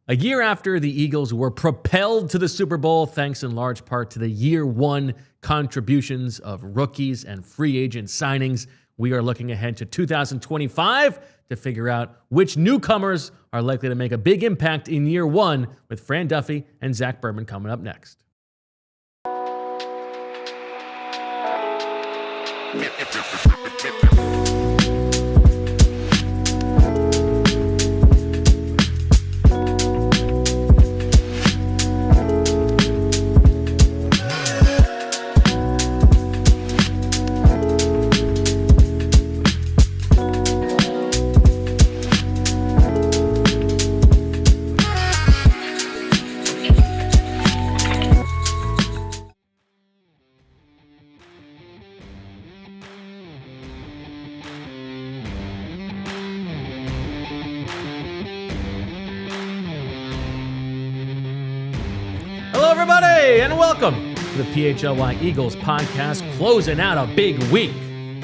A year after the Eagles were propelled to the Super Bowl, thanks in large part to the year one contributions of rookies and free agent signings, we are looking ahead to 2025 to figure out which newcomers are likely to make a big impact in year one, with Fran Duffy and Zack Baun coming up next. And welcome to the PHLY Eagles podcast, closing out a big week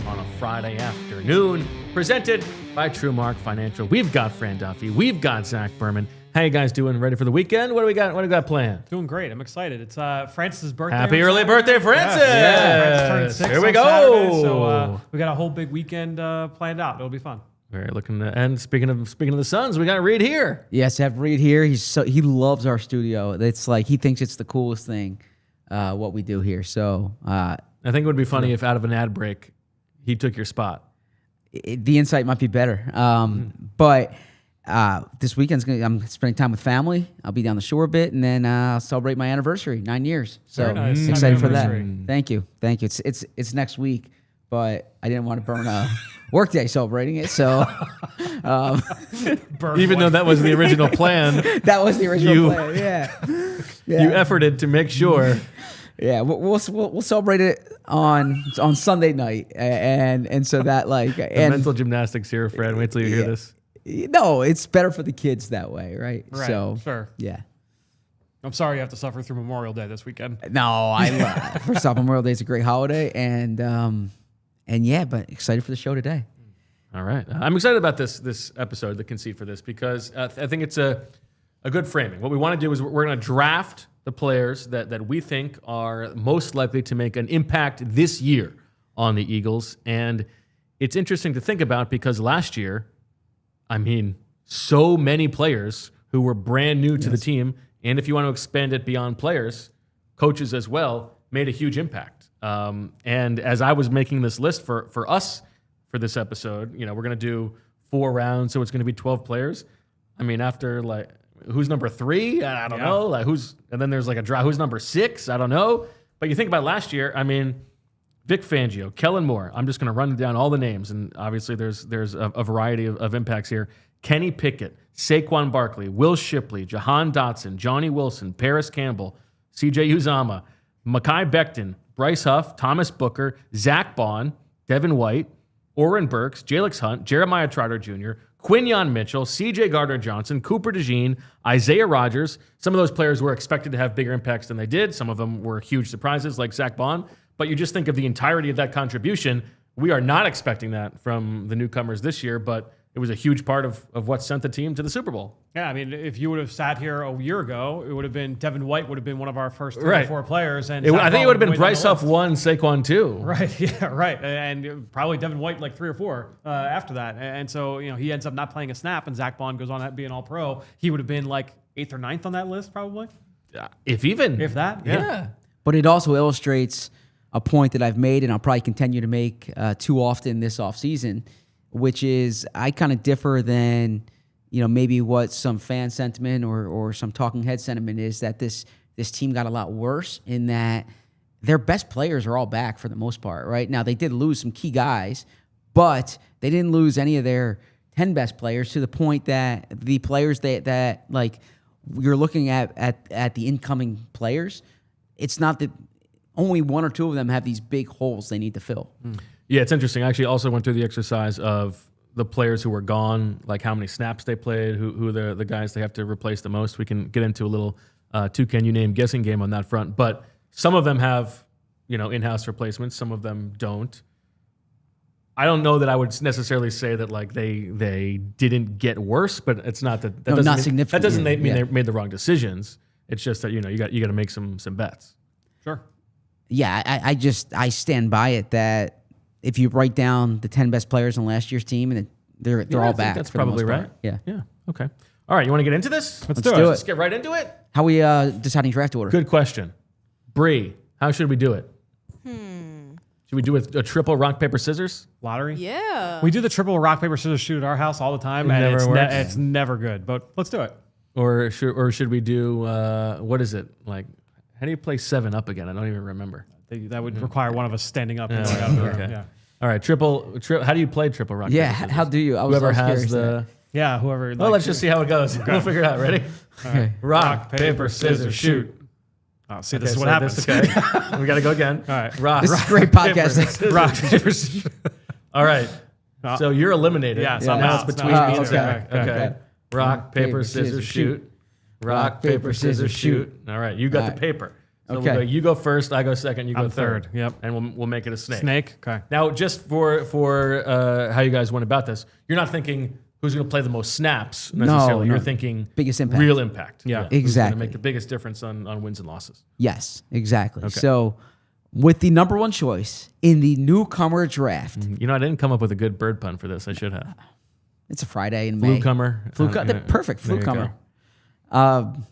on a Friday afternoon, presented by TrueMark Financial. We've got Fran Duffy, we've got Zack Baun. How you guys doing? Ready for the weekend? What do we got? What do we got planned? Doing great. I'm excited. It's Francis' birthday. Happy early birthday, Francis! Yeah, Francis turned 6 Here we on go. Saturday, so we got a whole big weekend planned out. It'll be fun. Very looking to end. Speaking of the Suns, we got Reed here. Yes, I have Reed here. He loves our studio. It's like he thinks it's the coolest thing what we do here. So I think it would be funny if out of an ad break he took your spot. The insight might be better. But this weekend's I'm spending time with family. I'll be down the shore a bit, and then I'll celebrate my anniversary, 9 years. So Very nice. excited for that. Anniversary. Thank you. It's next week, but I didn't want to burn a workday celebrating it. So even though that was the original plan, that was the original plan. Yeah. You efforted to make sure. Yeah, we'll celebrate it on Sunday night, and so that Mental gymnastics here, Fred. Wait till you hear this. No, it's better for the kids that way, right? Right. So Sure. yeah. I'm sorry you have to suffer through Memorial Day this weekend. No, first off, Memorial Day is a great holiday, and yeah, but excited for the show today. All right, I'm excited about this episode, the conceit for this, because I think it's a good framing. What we want to do is we're going to draft the players that we think are most likely to make an impact this year on the Eagles. And it's interesting to think about because last year, I mean, so many players who were brand new to the team, and if you want to expand it beyond players, coaches as well, made a huge impact. And as I was making this list for us for this episode, we're going to do 4 rounds, so it's going to be 12 players. I mean, after who's number 3? I don't know. And then there's a draw. Who's number 6? I don't know. But you think about last year, I mean, Vic Fangio, Kellen Moore. I'm just going to run down all the names, and obviously there's a variety of impacts here. Kenny Pickett, Saquon Barkley, Will Shipley, Jahan Dotson, Johnny Wilson, Paris Campbell, CJ Uzama, Mekhi Becton, Bryce Huff, Thomas Booker, Zack Baun, Devin White, Oren Burks, Jalix Hunt, Jeremiah Trotter Jr., Quinyon Mitchell, CJ Gardner-Johnson, Cooper DeJean, Isaiah Rodgers. Some of those players were expected to have bigger impacts than they did. Some of them were huge surprises like Zack Baun. But you just think of the entirety of that contribution. We are not expecting that from the newcomers this year, but it was a huge part of what sent the team to the Super Bowl. Yeah, I mean, if you would have sat here a year ago, it would have been Devin White would have been one of our first 3 or 4 players. And I think it would have been Bryce Huff 1, Saquon 2. Right, yeah, right. And probably Devin White 3 or 4 after that. And so, he ends up not playing a snap, and Zack Baun goes on to be an all-pro. He would have been 8th or 9th on that list, probably. If even. If that, yeah. But it also illustrates a point that I've made, and I'll probably continue to make too often this offseason, which is I kind of differ than maybe what some fan sentiment or some talking head sentiment is, that this team got a lot worse in that their best players are all back for the most part. Right now, they did lose some key guys, but they didn't lose any of their 10 best players, to the point that the players that you're looking at the incoming players, it's not that only 1 or 2 of them have these big holes they need to fill. Yeah, it's interesting. I actually also went through the exercise of the players who were gone, like how many snaps they played, who the guys they have to replace the most. We can get into a little can you name guessing game on that front. But some of them have in-house replacements. Some of them don't. I don't know that I would necessarily say that like they didn't get worse, but it's not that No, doesn't not mean, significant, that doesn't yeah, mean yeah. they made the wrong decisions. It's just that you got to make some bets. Sure. Yeah, I stand by it that if you write down the 10 best players on last year's team, and they're Yeah, I all think back. That's for the most probably right. part. Yeah. Yeah. Okay. All right. You want to get into this? Let's do it. Let's get right into it. How we deciding draft order? Good question. Bree, how should we do it? Should we do a triple rock, paper, scissors? Lottery. Yeah. We do the triple rock, paper, scissors shoot at our house all the time, and never works. it's never good. But let's do it. Or should we do, what is it? Like, how do you play 7-Up again? I don't even remember. That would require one of us standing up. And Yeah, going out there. okay. Yeah. All right. How do you play triple rock, Yeah, paper, scissors? how do you? I was Whoever has curious the... Yeah. Whoever. Well, let's just see how it goes. We'll figure it out. Ready? Okay. Rock, paper, scissors, shoot. Oh, see, this Okay, is what so happens. this- okay. We got to go again. All right. Rock. This is great podcasting. scissors, Rock, paper, scissors. All right. So you're eliminated. Yeah, so So I'm now out. it's between No, me and okay, Zach. okay, Okay. okay. Rock, paper, scissors, shoot. Rock, paper, scissors, shoot. All right. You got All the right. paper. So Okay. we'll go, you go first. I go second. You go I'm third. Yep. And we'll make it a snake. Snake. Okay. Now, just for how you guys went about this, you're not thinking who's going to play the most snaps necessarily. No. You're thinking Biggest impact. real impact. Yeah. Who's going Exactly. to make the biggest difference on wins and losses. Yes, exactly. So, with the number one choice in the newcomer draft, You know, I didn't come up with a good bird pun for this. I should have. it's a Friday in May. Flucomer. Perfect. There you go. Flucomer. I'm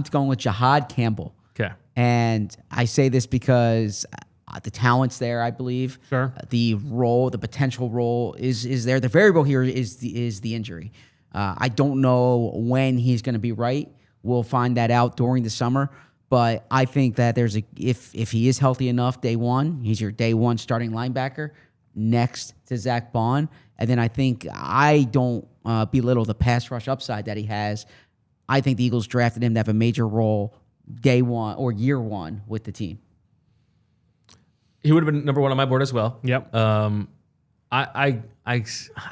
going with Jihaad Campbell. Okay. And I say this because the talent's there, I believe. Sure. The role, the potential role is there. The variable here is the injury. I don't know when he's going to be right. We'll find that out during the summer. But I think that if he is healthy enough day one, he's your day one starting linebacker next to Zack Baun. And then I don't belittle the pass rush upside that he has. I think the Eagles drafted him to have a major role day one or year one with the team. He would have been number one on my board as well. Yep. I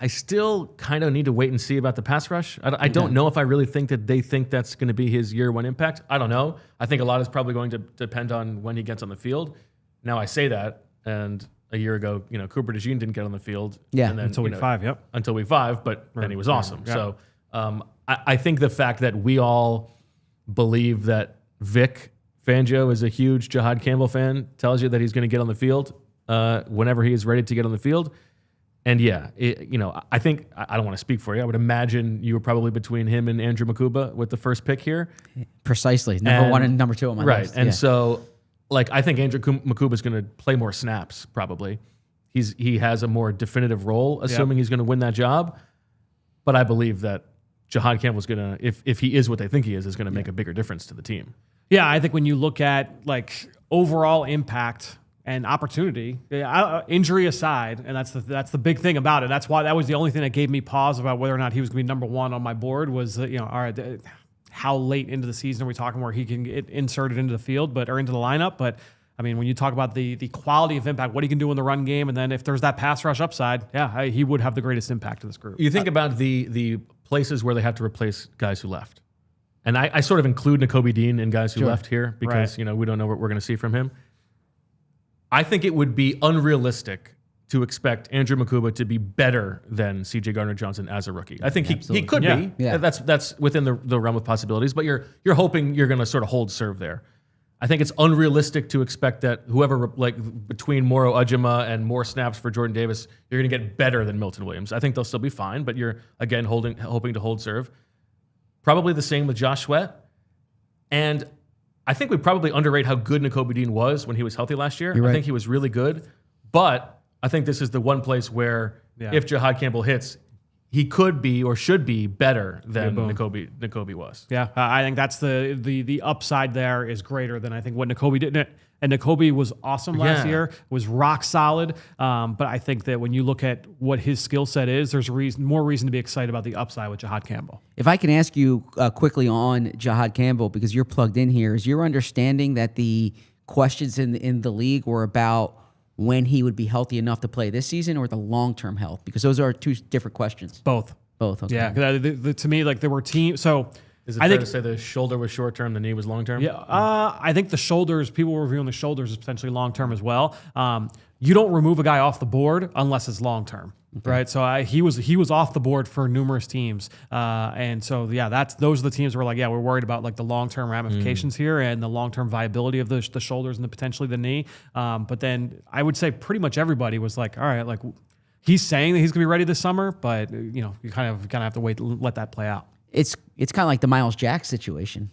still kind of need to wait and see about the pass rush. I don't know if I really think that they think that's going to be his year one impact. I don't know. I think a lot is probably going to depend on when he gets on the field. Now I say that, and a year ago, Cooper DeJean didn't get on the field. Yeah. And then, Until week 5. Yep. Until week 5, but then he was awesome. Yeah. So I think the fact that we all believe that Vic Fangio is a huge Jihaad Campbell fan tells you that he's going to get on the field whenever he is ready to get on the field. And yeah, I think, I don't want to speak for you. I would imagine you were probably between him and Andrew Mukuba with the first pick here. Precisely. Number one and number two on my list. And Yeah. so, I think Andrew Mukuba is going to play more snaps, probably. He has a more definitive role, assuming he's going to win that job. But I believe that Jihaad Campbell is going to, if he is what they think he is going to make a bigger difference to the team. Yeah, I think when you look at overall impact and opportunity, injury aside, and that's the big thing about it. That's why that was the only thing that gave me pause about whether or not he was going to be number one on my board was all right, how late into the season are we talking where he can get inserted into the field, or into the lineup? But I mean, when you talk about the quality of impact, what he can do in the run game, and then if there's that pass rush upside, he would have the greatest impact to this group. You think about the places where they have to replace guys who left. And I sort of include Nakobe Dean in guys who left here because, we don't know what we're going to see from him. I think it would be unrealistic to expect Andrew Mukuba to be better than CJ Gardner-Johnson as a rookie. I think he could be. Yeah. That's within the realm of possibilities, but you're hoping you're going to sort of hold serve there. I think it's unrealistic to expect that whoever, between Moro Ujima and more snaps for Jordan Davis, you're going to get better than Milton Williams. I think they'll still be fine, but you're, again, hoping to hold serve. Probably the same with Josh Sweat. And I think we probably underrate how good Nakobe Dean was when he was healthy last year. You're I right. think he was really good. But I think this is the one place where if Jihaad Campbell hits, he could be or should be better than Nakobe was. Yeah, I think that's the upside there is greater than I think what Nakobe did. And Nakobe was awesome last year, was rock solid. But I think that when you look at what his skill set is, there's more reason to be excited about the upside with Jihaad Campbell. If I can ask you quickly on Jihaad Campbell, because you're plugged in here, is your understanding that the questions in the league were about when he would be healthy enough to play this season or the long-term health? Because those are two different questions. Both. Both, okay. Yeah, 'cause to me, there were teams. So Is it fair to say the shoulder was short term, the knee was long term? yeah, I think the shoulders, people were reviewing the shoulders as potentially long term as well. you don't remove a guy off the board unless it's long term. Okay. Right, so he was off the board for numerous teams, and so those are the teams where like we're worried about like the long term ramifications here and the long term viability of the shoulders and potentially the knee. But then I would say pretty much everybody was like, all right, like he's saying that he's gonna be ready this summer, but you kind of have to wait, let that play out. It's kind of like the Miles Jack situation.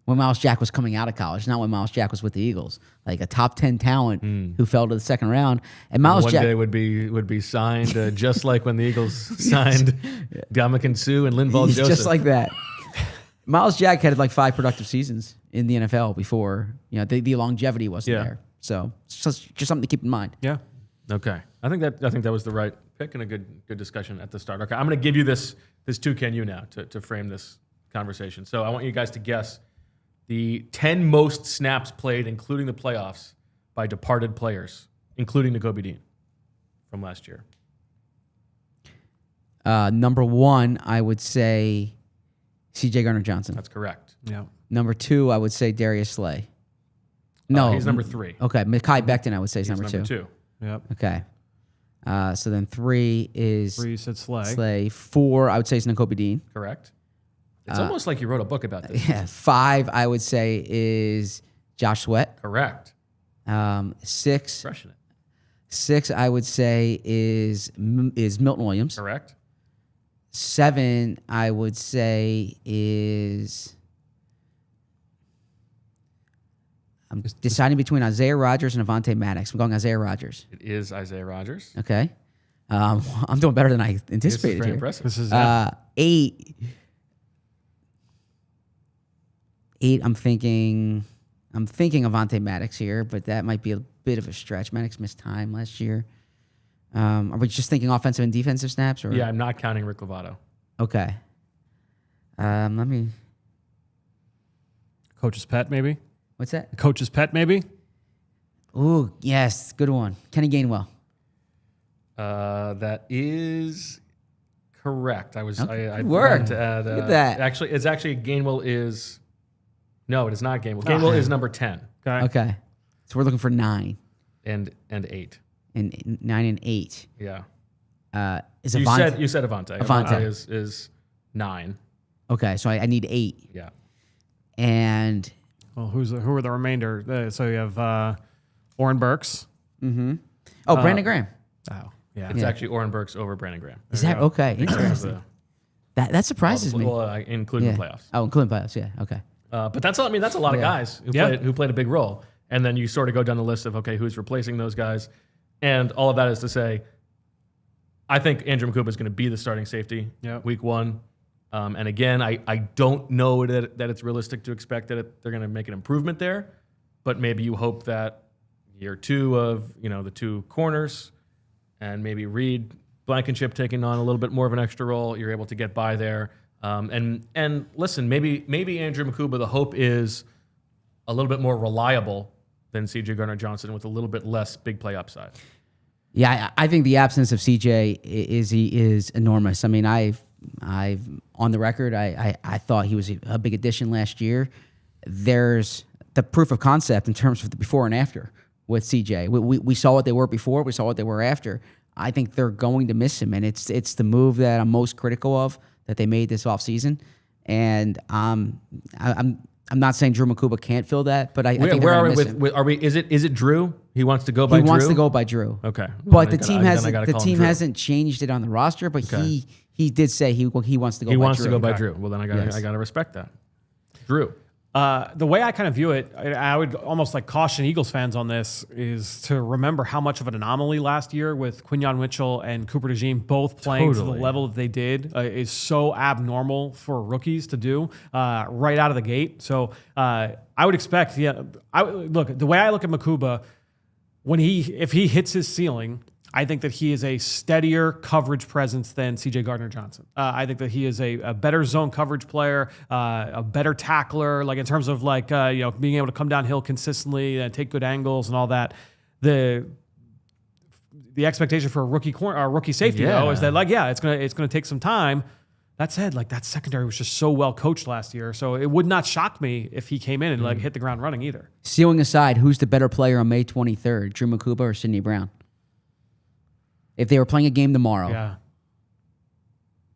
When Miles Jack was coming out of college, not when Miles Jack was with the Eagles, like a top 10 talent who fell to the second round. And Miles One Jack day would be signed just like when the Eagles signed Ndamukong Suh and Linval Joseph. Just like that. Miles Jack had like 5 productive seasons in the NFL before the longevity wasn't there. So it's just something to keep in mind. Yeah. Okay. I think that was the right pick and a good discussion at the start. Okay, I'm going to give you this toucan you now to frame this conversation. So I want you guys to guess the 10 most snaps played, including the playoffs, by departed players, including Nakobe Dean from last year. Number 1, I would say C.J. Gardner-Johnson. That's correct. Yeah. Number 2, I would say Darius Slay. No, he's number 3. Okay, Mekhi Becton, I would say is number 2. Yep. Okay. So then 3 is 3 you said Slay. Slay. 4, I would say is Nakobe Dean. Correct. It's almost like you wrote a book about this. Yeah. 5, I would say is Josh Sweat. Correct. 6, Crushing it. 6, I would say is Milton Williams. Correct. 7, I would say is. I'm deciding between Isaiah Rodgers and Avonte Maddox. I'm going Isaiah Rodgers. It is Isaiah Rodgers. Okay. I'm doing better than I anticipated This is very here. impressive. This is 8, I'm thinking Avonte Maddox here, but that might be a bit of a stretch. Maddox missed time last year. Are we just thinking offensive and defensive snaps? Or? Yeah, I'm not counting Rick Lovato. Okay. Let me. Coach's pet, maybe. What's that? Coach's pet, maybe. Ooh, yes, good one. Kenny Gainwell. That is correct. I Good work. forgot to add. Look at that. Actually, Gainwell is. No, it is not Gainwell. Gainwell is number 10 Okay. So we're looking for 9 and 8. and 9 and 8. Yeah. Is You Avonte? said Avonte. Avonte. is 9. Okay, so I need 8. Yeah. And Well, who are the remainder? So you have Oren Burks. Brandon Graham. Oh, yeah. It's actually Oren Burks over Brandon Graham. Is that okay? Interesting. That surprises me. Well, including the playoffs. Oh, including playoffs. Yeah. Okay. But that's a lot of guys who played a big role. And then you sort of go down the list of, okay, who's replacing those guys? And all of that is to say, I think Andrew Mukuba is going to be the starting safety week 1. And again, I don't know that it's realistic to expect that they're going to make an improvement there. But maybe you hope that year 2 of, the 2 corners and maybe Reed Blankenship taking on a little bit more of an extra role, you're able to get by there. And listen, maybe Andrew Mukuba, the hope is a little bit more reliable than C.J. Gardner-Johnson with a little bit less big play upside. Yeah, I think the absence of CJ is enormous. I mean, I've on the record, I thought he was a big addition last year. There's the proof of concept in terms of the before and after with CJ. We saw what they were before. We saw what they were after. I think they're going to miss him, and it's the move that I'm most critical of that they made this offseason. And I'm not saying Drew Mukuba can't fill that, but I think where they're are going we to miss him. with are we? Is it Drew? He wants to go by He Drew. wants to go by Drew. Okay, But Then the I team gotta hasn't call him Drew. hasn't changed it on the roster. But Okay. he did say he wants to go. He by wants Drew. to go by Drew. Well, then I gotta respect that. Drew. The way I kind of view it, I would almost like caution Eagles fans on this is to remember how much of an anomaly last year with Quinyon Mitchell and Cooper DeJean both playing to the level that they did is so abnormal for rookies to do right out of the gate. So I would expect, look, the way I look at Mukuba, if he hits his ceiling, I think that he is a steadier coverage presence than C.J. Gardner-Johnson. I think that he is a better zone coverage player, a better tackler, like in terms of like being able to come downhill consistently and take good angles and all that. The expectation for a rookie safety though is that it's gonna take some time. That said, like that secondary was just so well coached last year, so it would not shock me if he came in and like hit the ground running either. Ceiling aside, who's the better player on May 23rd, Drew Mukuba or Sidney Brown? If they were playing a game tomorrow, Yeah.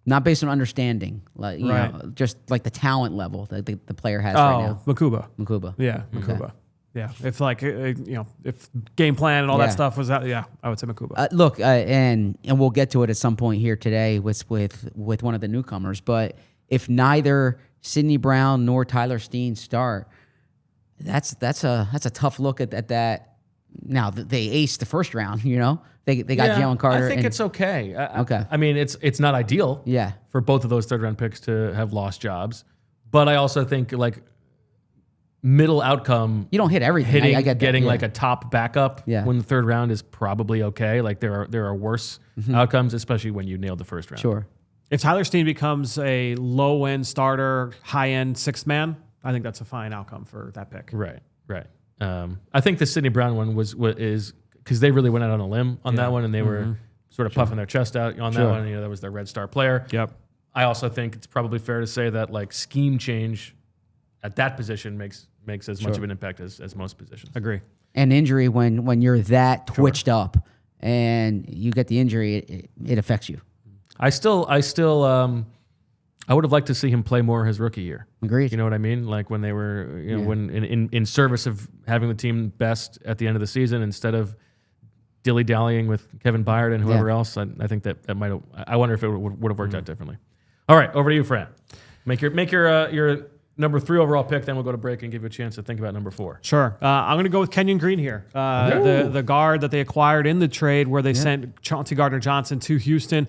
not based on understanding, like you Right. know, just like the talent level that the player has right now. Mukuba. Mukuba. Yeah, Mukuba. Yeah, if like if game plan and all Yeah. that stuff was out, yeah, I would say Mukuba. Look, and we'll get to it at some point here today with one of the newcomers. But if neither Sidney Brown nor Tyler Steen start, that's a tough look at that. Now they aced the first round, you know. They got Jalen Carter. I think it's okay. Okay. I mean, it's not ideal. Yeah. For both of those third round picks to have lost jobs, but I also think like middle outcome. You don't hit everything. Hitting, I get that. getting Yeah. like a top backup when the third round is probably okay. Like there are worse outcomes, especially when you nailed the first round. Sure. If Tyler Steen becomes a low end starter, high end sixth man, I think that's a fine outcome for that pick. Right. I think the Sidney Brown one is because they really went out on a limb on that one, and they were sort of puffing their chest out on that one. You know, that was their red star player. Yep. I also think it's probably fair to say that like scheme change at that position makes as much of an impact as most positions. Agree. And injury when you're that twitched up and you get the injury, it affects you. I would have liked to see him play more his rookie year. Agreed. You know what I mean? Like when they were, when in service of having the team best at the end of the season instead of dilly-dallying with Kevin Byard and whoever else. I think that might have. I wonder if it would have worked out differently. All right, over to you, Fran. Make your number 3 overall pick. Then we'll go to break and give you a chance to think about number 4. Sure. I'm going to go with Kenyon Green here, the guard that they acquired in the trade where they sent Chauncey Gardner-Johnson to Houston.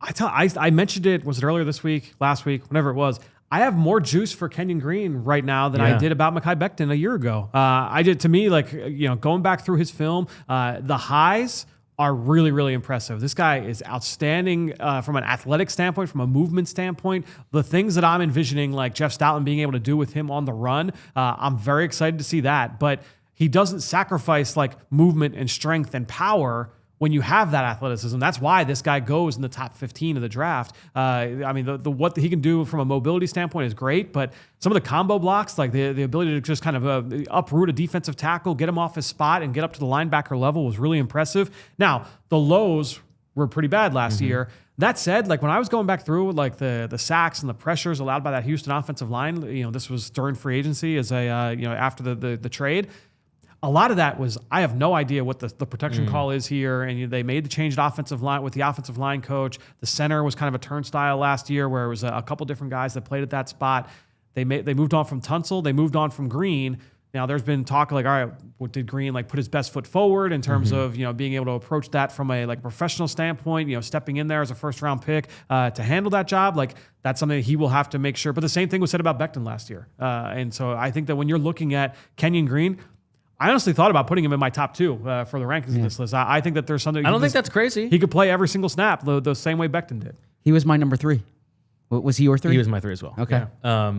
I mentioned it. Was it earlier this week, last week, whenever it was? I have more juice for Kenyon Green right now than I did about Mekhi Becton a year ago. To me, going back through his film, the highs are really, really impressive. This guy is outstanding from an athletic standpoint, from a movement standpoint. The things that I'm envisioning, like Jeff Stoutland being able to do with him on the run, I'm very excited to see that. But he doesn't sacrifice like movement and strength and power when you have that athleticism. That's why this guy goes in the top 15 of the draft. What he can do from a mobility standpoint is great, but some of the combo blocks, like the ability to just kind of uproot a defensive tackle, get him off his spot, and get up to the linebacker level was really impressive. Now, the lows were pretty bad last year. That said, like when I was going back through like the sacks and the pressures allowed by that Houston offensive line, this was during free agency as after the trade. A lot of that was, I have no idea what the protection call is here, and they made the change at offensive line with the offensive line coach. The center was kind of a turnstile last year where it was a couple different guys that played at that spot. They moved on from Tunsil. They moved on from Green. Now, there's been talk like, all right, did Green like put his best foot forward in terms of being able to approach that from a like professional standpoint, stepping in there as a first round pick to handle that job? Like that's something that he will have to make sure. But the same thing was said about Becton last year. And so I think that when you're looking at Kenyon Green, I honestly thought about putting him in my top 2 for the rankings of this list. I think that there's something. I don't think that's crazy. He could play every single snap the same way Becton did. He was my number 3. Was he your 3? He was my 3 as well. Okay. Yeah.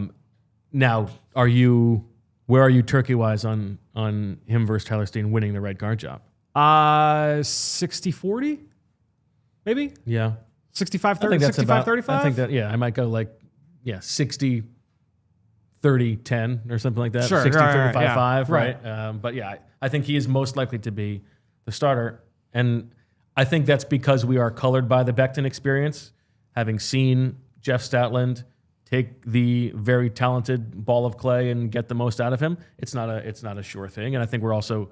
Now, where are you turkey-wise on him versus Tyler Steen winning the right guard job? 60-40, maybe? Yeah. 65-30, 65-35? I think that, I might go 60-30-10 or something like that. Sure. 60-35-5, right. But I think he is most likely to be the starter. And I think that's because we are colored by the Becton experience, having seen Jeff Stoutland take the very talented ball of clay and get the most out of him. It's not a sure thing. And I think we're also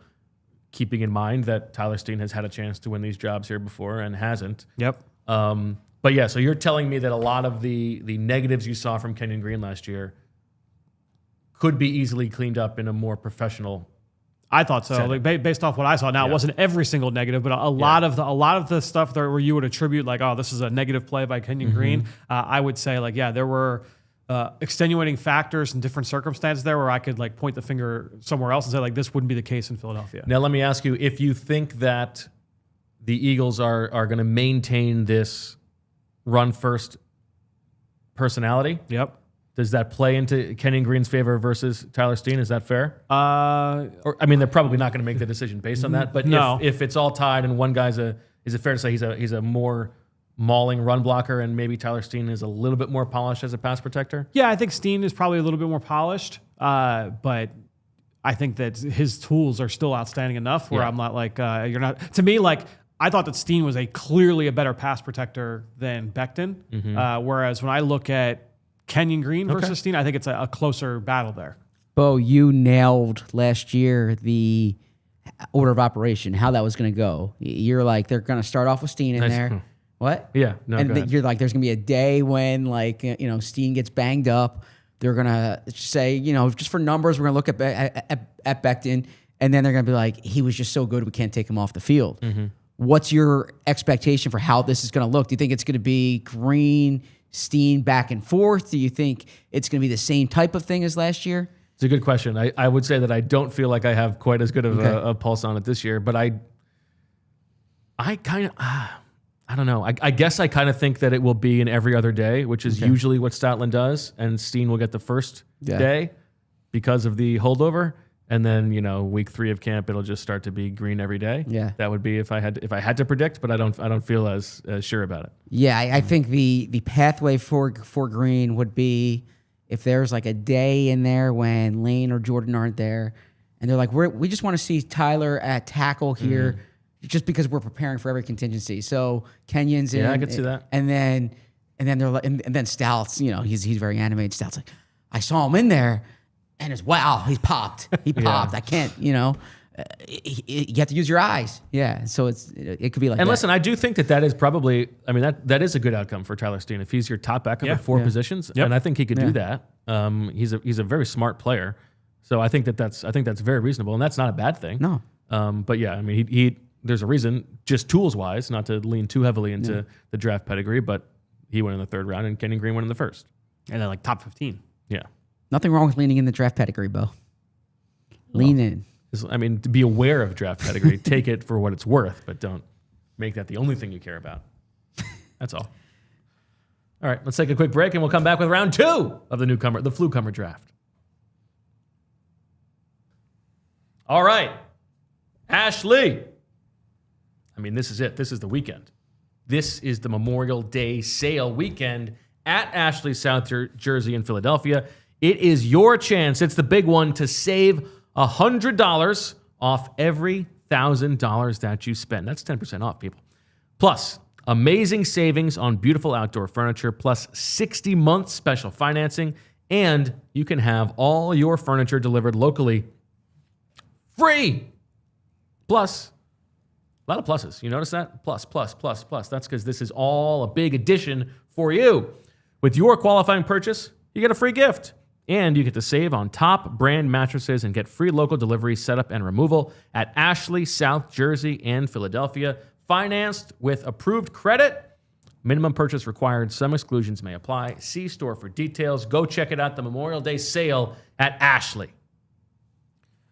keeping in mind that Tyler Steen has had a chance to win these jobs here before and hasn't. Yep. But yeah, so you're telling me that a lot of the negatives you saw from Kenyon Green last year could be easily cleaned up in a more professional. I thought so. Like, based off what I saw. Now, it wasn't every single negative, but a lot of the stuff there where you would attribute like, oh, this is a negative play by Kenyon Green. I would say there were extenuating factors and different circumstances there where I could like point the finger somewhere else and say like this wouldn't be the case in Philadelphia. Now, let me ask you, if you think that the Eagles are going to maintain this run first personality, yep. Does that play into Kenyon Green's favor versus Tyler Steen? Is that fair? They're probably not going to make the decision based on that. But no. if it's all tied and one guy's is it fair to say he's a more mauling run blocker and maybe Tyler Steen is a little bit more polished as a pass protector? Yeah, I think Steen is probably a little bit more polished, but I think that his tools are still outstanding enough where I'm not like you're not. To me, like I thought that Steen was clearly a better pass protector than Becton. Whereas when I look at Kenyon Green versus Steen, I think it's a closer battle there. Bo, you nailed last year the order of operation, how that was going to go. You're like, they're going to start off with Steen in there. What? Yeah. No, and you're like, there's going to be a day when, like, Steen gets banged up. They're going to say, just for numbers, we're going to look at Becton. And then they're going to be like, he was just so good, we can't take him off the field. What's your expectation for how this is going to look? Do you think it's going to be Green, Steen back and forth? Do you think it's going to be the same type of thing as last year? It's a good question. I would say that I don't feel like I have quite as good of a pulse on it this year, but I kind of, I don't know. I guess I kind of think that it will be an every other day, which is usually what Stoutland does, and Steen will get the first day because of the holdover, and then week 3 of camp it'll just start to be Green every day. Yeah, that would be if I had to predict, but I don't feel as sure about it. Yeah, I think the pathway for Green would be, if there's like a day in there when Lane or Jordan aren't there, and they're like, we just want to see Tyler at tackle here, just because we're preparing for every contingency. So Kenyon's in. Yeah, I could see that. And then they're like, and then Stout's, he's very animated. Stout's like, I saw him in there, and it's he's popped. He popped. I can't, you have to use your eyes. Yeah. So it could be like. And listen, I do think that is probably. I mean, that is a good outcome for Tyler Steen if he's your top backup at 4 positions, and I think he could do that. He's a very smart player, so I think that's very reasonable, and that's not a bad thing. No. But yeah, I mean, he there's a reason, just tools wise, not to lean too heavily into the draft pedigree, but he went in the 3rd round, and Kenyon Green went in the 1st, and then like top 15. Yeah. Nothing wrong with leaning in the draft pedigree, Bo. Lean in. I mean, to be aware of draft pedigree, take it for what it's worth, but don't make that the only thing you care about. That's all. All right, let's take a quick break, and we'll come back with round 2 of the Flucomer draft. All right, Ashley. I mean, this is it. This is the weekend. This is the Memorial Day sale weekend at Ashley South Jersey in Philadelphia. It is your chance. It's the big one to save $100 off every $1,000 that you spend. That's 10% off, people. Plus, amazing savings on beautiful outdoor furniture, plus 60-month special financing, and you can have all your furniture delivered locally free. Plus, a lot of pluses. You notice that? Plus. That's because this is all a big addition for you. With your qualifying purchase, you get a free gift. And you get to save on top brand mattresses and get free local delivery, setup, and removal at Ashley, South Jersey, and Philadelphia. Financed with approved credit. Minimum purchase required. Some exclusions may apply. See store for details. Go check it out. The Memorial Day sale at Ashley.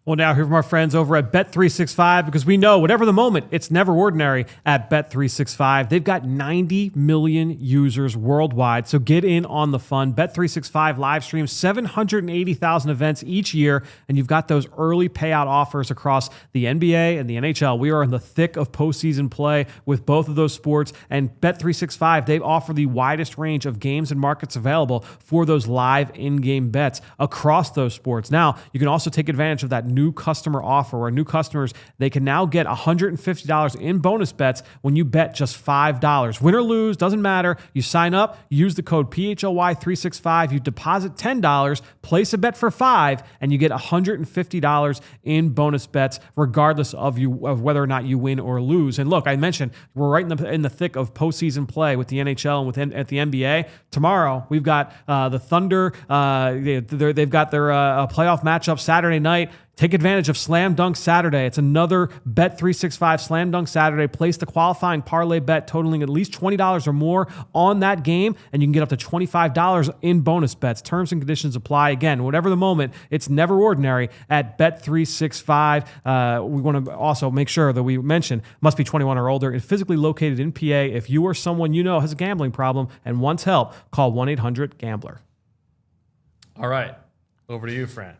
Well, now hear from our friends over at Bet365, because we know whatever the moment, it's never ordinary at Bet365. They've got 90 million users worldwide, so get in on the fun. Bet365 live streams 780,000 events each year, and you've got those early payout offers across the NBA and the NHL. We are in the thick of postseason play with both of those sports, and Bet365, they offer the widest range of games and markets available for those live in-game bets across those sports. Now, you can also take advantage of that new customer offer where new customers, they can now get $150 in bonus bets when you bet just $5. Win or lose, doesn't matter. You sign up, use the code PHLY365, you deposit $10, place a bet for $5, and you get $150 in bonus bets regardless of whether or not you win or lose. And look, I mentioned we're right in the thick of postseason play with the NHL and at the NBA. Tomorrow, we've got the Thunder. They've got their playoff matchup Saturday night. Take advantage of Slam Dunk Saturday. It's another Bet365 Slam Dunk Saturday. Place the qualifying parlay bet totaling at least $20 or more on that game, and you can get up to $25 in bonus bets. Terms and conditions apply. Again, whatever the moment, it's never ordinary at Bet365. We want to also make sure that we mention must be 21 or older and physically located in PA. If you or someone you know has a gambling problem and wants help, call 1-800-GAMBLER. All right. Over to you, Fran.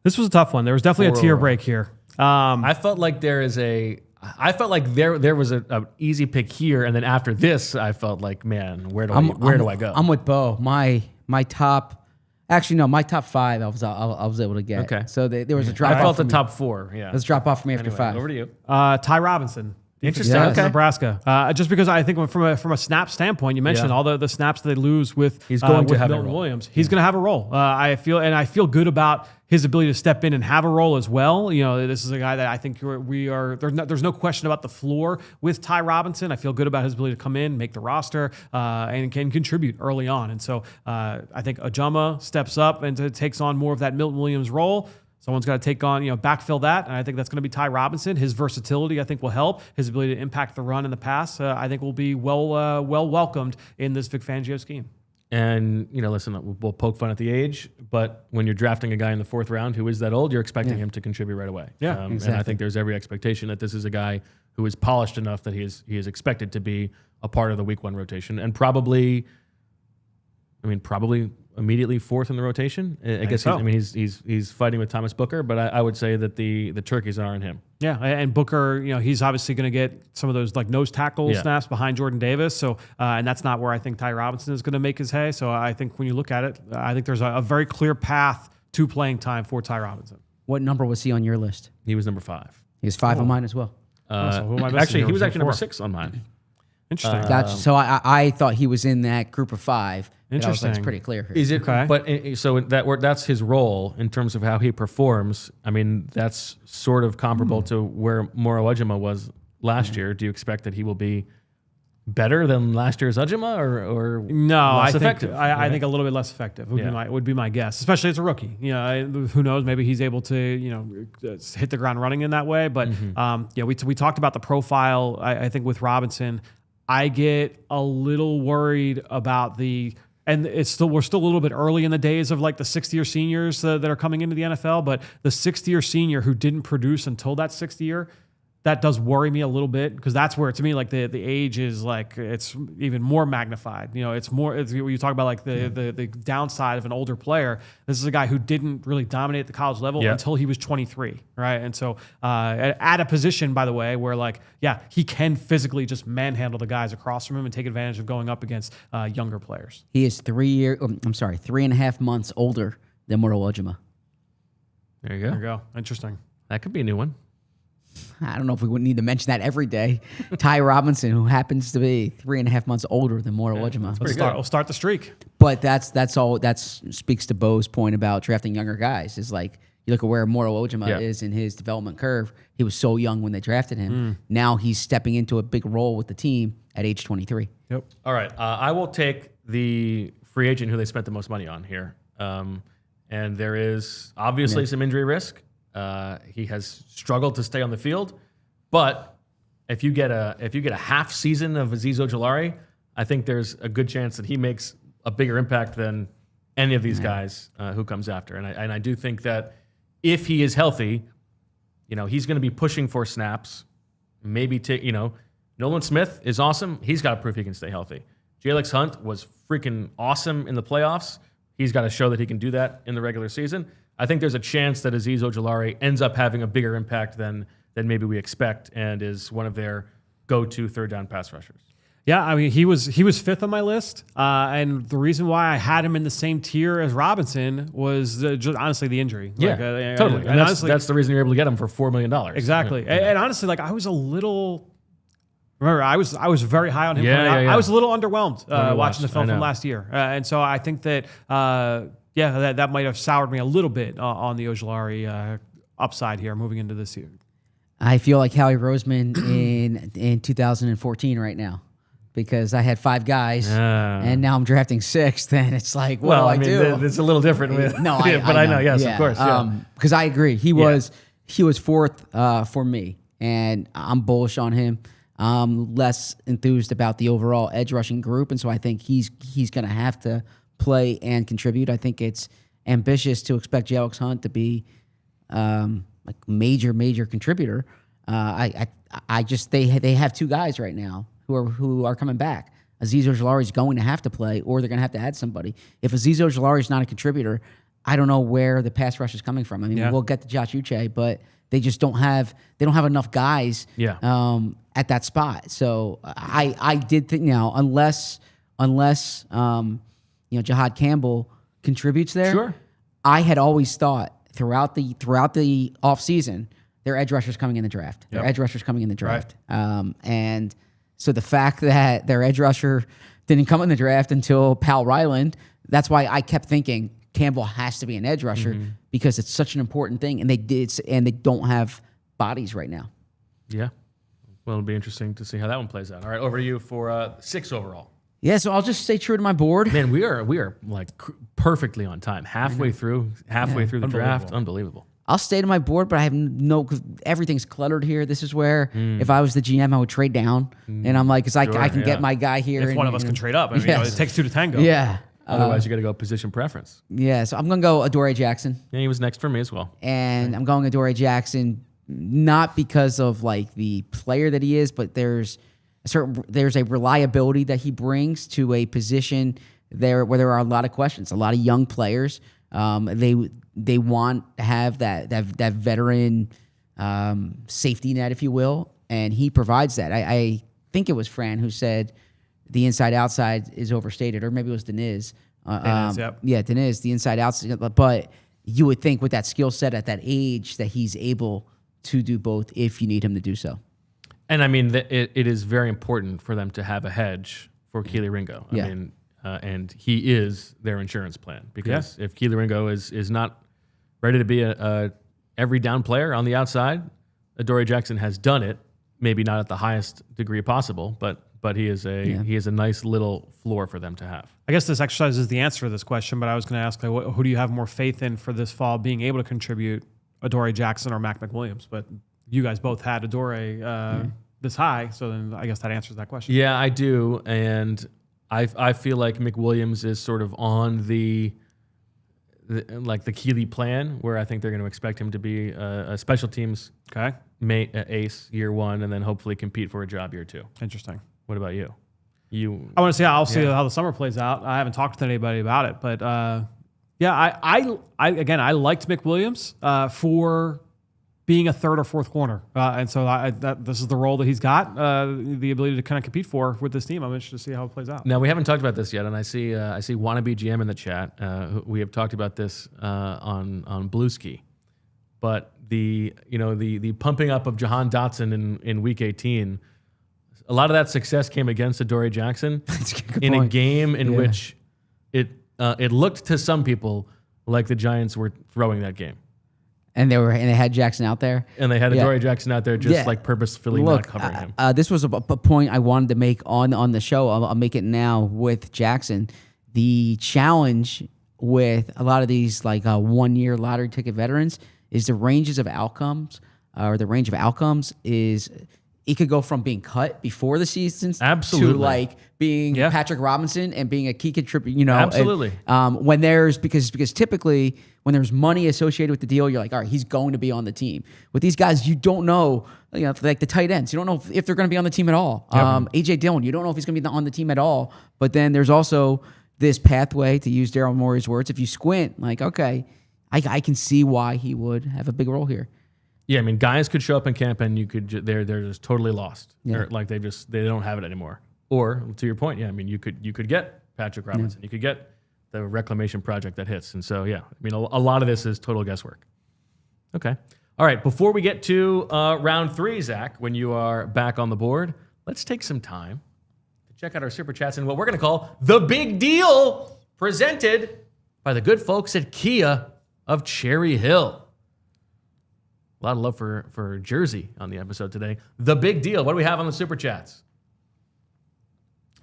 This was a tough one. There was definitely a tier break here. I felt like there was an easy pick here, and then after this, I felt like, man, where do I go? I'm with Bo. My top 5 I was able to get. Okay. So there was a drop off. I felt the top 4. Yeah. Let's drop off for me after 5. Over to you. Ty Robinson. Interesting. Yeah, Okay. Nebraska. Just because I think from a snap standpoint, you mentioned all the snaps that they lose with He's going to with have a Milton role. Williams. He's going to have a role. I feel good about his ability to step in and have a role as well. You know, this is a guy that I think there's no question about the floor with Ty Robinson. I feel good about his ability to come in, make the roster, and can contribute early on. And so I think Ojulari steps up and takes on more of that Milton Williams role. Someone's got to take on, backfill that, and I think that's going to be Ty Robinson. His versatility, I think, will help. His ability to impact the run and the pass, I think, will be well welcomed in this Vic Fangio scheme. And, listen, we'll poke fun at the age, but when you're drafting a guy in the 4th round who is that old, you're expecting him to contribute right away. Yeah, And I think there's every expectation that this is a guy who is polished enough that he is expected to be a part of the week 1 rotation, and probably immediately 4th in the rotation. I guess so. He's fighting with Thomas Booker, but I would say that the turkeys are on him. Yeah, and Booker, he's obviously going to get some of those like nose tackle snaps behind Jordan Davis. So, and that's not where I think Ty Robinson is going to make his hay. So I think when you look at it, I think there's a very clear path to playing time for Ty Robinson. What number was he on your list? He was number 5. He was 5 on mine as well. So who am I missing Actually, here? he was actually number Four. 6 on mine. Interesting. Gotcha. So I thought he was in that group of 5. And I was like, it's Interesting. pretty clear here. Is it? Okay. But so that's his role in terms of how he performs. I mean, that's sort of comparable to where Moro Ojulari was last year. Do you expect that he will be better than last year's Ojulari, or No, less I think effective? I think a little bit less effective would be my guess, especially as a rookie. Who knows? Maybe he's able to hit the ground running in that way. But we talked about the profile. I think with Robinson, I get a little worried about and we're still a little bit early in the days of like the 6th-year seniors that are coming into the NFL. But the 6th-year senior who didn't produce until that 6th year, that does worry me a little bit, because that's where, to me, like the age is like, it's even more magnified. It's more, when you talk about like the downside of an older player. This is a guy who didn't really dominate at the college level until he was 23, right? And so at a position, by the way, where he can physically just manhandle the guys across from him and take advantage of going up against younger players. He is 3.5 months older than Moro Ojulari. There you go. There you go. Interesting. That could be a new one. I don't know if we would need to mention that every day. Ty Robinson, who happens to be 3.5 months older than Moro Ojulari. We'll start the streak. But that's all. That speaks to Bo's point about drafting younger guys. Is like, you look at where Moro Ojulari is in his development curve. He was so young when they drafted him. Now he's stepping into a big role with the team at age 23. Yep. All right. I will take the free agent who they spent the most money on here. And there is obviously some injury risk. He has struggled to stay on the field, but if you get a half season of Azeez Ojulari, I think there's a good chance that he makes a bigger impact than any of these guys who comes after. And I do think that if he is healthy, he's going to be pushing for snaps. Maybe Nolan Smith is awesome. He's got to prove he can stay healthy. Jalex Hunt was freaking awesome in the playoffs. He's got to show that he can do that in the regular season. I think there's a chance that Azeez Ojulari ends up having a bigger impact than maybe we expect, and is one of their go-to 3rd down pass rushers. Yeah, I mean, he was 5th on my list, and the reason why I had him in the same tier as Robinson was just honestly the injury. Yeah, totally. And that's the reason you're able to get him for $4 million. Exactly. Yeah. And honestly, I was a little. Remember, I was very high on him. Yeah. I was a little underwhelmed watching the film from last year, and so I think that that might have soured me a little bit on the Ojulari upside here moving into this year. I feel like Howie Roseman in 2014 right now, because I had 5 guys and now I'm drafting 6th, and it's like, what do I do? It's a little different. I know. Yes, of course. Because I agree, he was 4th for me, and I'm bullish on him. I'm less enthused about the overall edge rushing group, and so I think he's going to have to play and contribute. I think it's ambitious to expect Jalex Hunt to be like major contributor. I just they have 2 guys right now who are coming back. Azeez Ojulari is going to have to play, or they're going to have to add somebody. If Azeez Ojulari is not a contributor, I don't know where the pass rush is coming from. I mean, we'll get to Josh Uche, but they just don't have enough guys at that spot. So I did think now, unless Jihaad Campbell contributes there. Sure. I had always thought throughout the offseason their edge rushers coming in the draft. Their Yep. edge rushers coming in the draft. And so the fact that their edge rusher didn't come in the draft until Pal Ryland, that's why I kept thinking Campbell has to be an edge rusher because it's such an important thing, and they don't have bodies right now. Yeah. Well, it'll be interesting to see how that one plays out. All right, over to you for 6 overall. Yeah, so I'll just stay true to my board. Man, we are like perfectly on time. Halfway through the draft. Unbelievable. I'll stay to my board, but I have cause everything's cluttered here. This is where if I was the GM, I would trade down, and I'm like, because I can get my guy here. If one of us can trade up, I mean, it takes 2 to tango. Yeah. Otherwise, you got to go position preference. Yeah, so I'm going to go Adoree Jackson. Yeah, he was next for me as well. And I'm going Adoree Jackson, not because of like the player that he is, but there's a reliability that he brings to a position there where there are a lot of questions, a lot of young players. They want to have that veteran safety net, if you will, and he provides that. I think it was Fran who said the inside-outside is overstated, or maybe it was Deniz. Deniz, yep. Yeah, Deniz, the inside-outside. But you would think with that skill set at that age that he's able to do both if you need him to do so. And I mean, it is very important for them to have a hedge for Keely Ringo. I Yeah. mean, and he is their insurance plan, because if Keely Ringo is not ready to be a every down player on the outside, Adoree Jackson has done it. Maybe not at the highest degree possible, but he is a nice little floor for them to have. I guess this exercise is the answer to this question, but I was going to ask, like, who do you have more faith in for this fall being able to contribute, Adoree Jackson or Mac McWilliams? But you guys both had Adoree this high, so then I guess that answers that question. Yeah, I do, and I feel like McWilliams is sort of on the Keely plan, where I think they're going to expect him to be a special teams ace year 1, and then hopefully compete for a job year 2. Interesting. What about you? I want to see. I'll see how the summer plays out. I haven't talked to anybody about it, but I liked McWilliams for being a 3rd or 4th corner, and so this is the role that he's got, the ability to kind of compete for with this team. I'm interested to see how it plays out. Now, we haven't talked about this yet, and I see wannabe GM in the chat. We have talked about this on Blueski, but the pumping up of Jahan Dotson in week 18. A lot of that success came against Adoree Jackson in a game in which it looked to some people like the Giants were throwing that game. And they had Jackson out there. And they had Adoree Jackson out there just like purposefully not covering him. This was a point I wanted to make on the show. I'll make it now with Jackson. The challenge with a lot of these like 1-year lottery ticket veterans is the ranges of outcomes, or the range of outcomes is it could go from being cut before the season to like being Patrick Robinson and being a key contributor. Absolutely. When there's because typically when there's money associated with the deal, you're like, all right, he's going to be on the team. With these guys, you don't know, like the tight ends, you don't know if they're going to be on the team at all. AJ Dillon, you don't know if he's going to be on the team at all. But then there's also this pathway, to use Daryl Morey's words. If you squint, like, okay, I can see why he would have a big role here. Yeah, I mean, guys could show up in camp and they're just totally lost. Or like they don't have it anymore. Or to your point, I mean, you could get Patrick Robinson, you could get the reclamation project that hits, and so I mean, a lot of this is total guesswork. Okay, all right. Before we get to round 3, Zach, when you are back on the board, let's take some time to check out our super chats and what we're going to call the big deal, presented by the good folks at Kia of Cherry Hill. A lot of love for Jersey on the episode today. The big deal. What do we have on the super chats?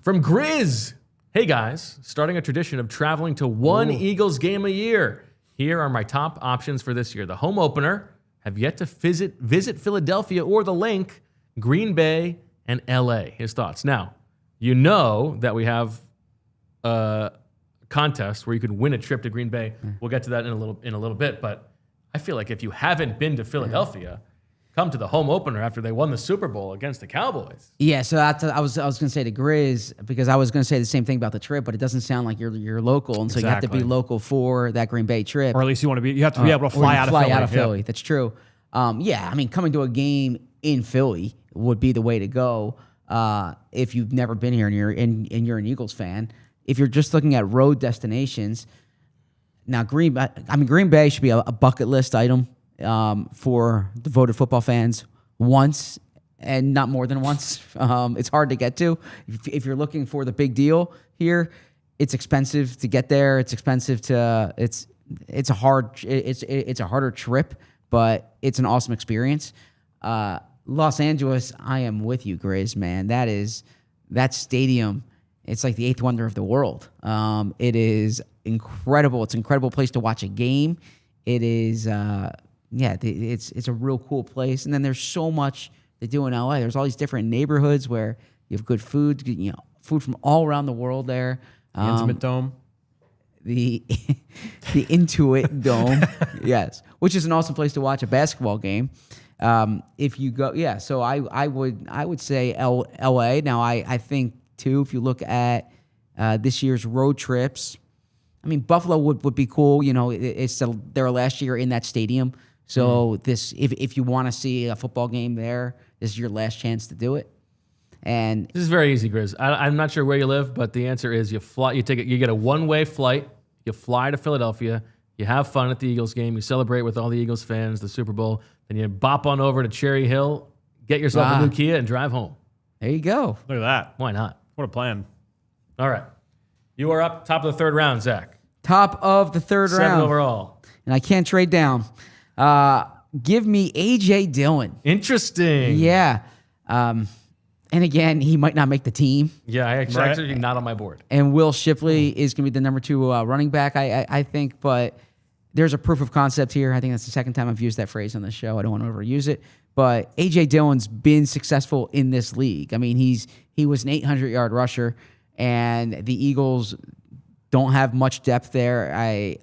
From Grizz. Hey guys, starting a tradition of traveling to one Eagles game a year. Here are my top options for this year. The home opener, have yet to visit Philadelphia or the link, Green Bay and LA. His thoughts. Now, you know that we have a contest where you could win a trip to Green Bay. We'll get to that in a little bit, but I feel like if you haven't been to Philadelphia, come to the home opener after they won the Super Bowl against the Cowboys. Yeah, so I was going to say to Grizz, because I was going to say the same thing about the trip, but it doesn't sound like you're local, and so you have to be local for that Green Bay trip, or at least you have to be able to fly out of Philly. That's true. I mean, coming to a game in Philly would be the way to go if you've never been here and you're an Eagles fan. If you're just looking at road destinations. Now, Green Bay should be a bucket list item for devoted football fans once and not more than once. It's hard to get to. If you're looking for the big deal here, it's expensive to get there. It's expensive to it's a harder trip, but it's an awesome experience. Los Angeles, I am with you, Grizz, man. That stadium, it's like the eighth wonder of the world. It is incredible. It's an incredible place to watch a game. It is, it's a real cool place. And then there's so much they do in LA. There's all these different neighborhoods where you have good food, food from all around the world there. The Intimate Dome. The Intuit Dome, yes, which is an awesome place to watch a basketball game. If you go, so I would say LA. Now I think too, if you look at this year's road trips, I mean Buffalo would be cool. It's their last year in that stadium, so this if you want to see a football game there, this is your last chance to do it. And this is very easy, Grizz. I'm not sure where you live, but the answer is you get a one-way flight, you fly to Philadelphia, you have fun at the Eagles game, you celebrate with all the Eagles fans, the Super Bowl, then you bop on over to Cherry Hill, get yourself a new Kia, and drive home. There you go. Look at that. Why not? What a plan. All right. You are up top of the third round, Zach. Top of the third round. 7 overall. And I can't trade down. Give me A.J. Dillon. Interesting. Yeah. And again, he might not make the team. Yeah, actually not on my board. And Will Shipley is going to be the number 2 running back, I think. But there's a proof of concept here. I think that's the second time I've used that phrase on the show. I don't want to overuse it. But A.J. Dillon's been successful in this league. I mean, he was an 800-yard rusher, and the Eagles don't have much depth there.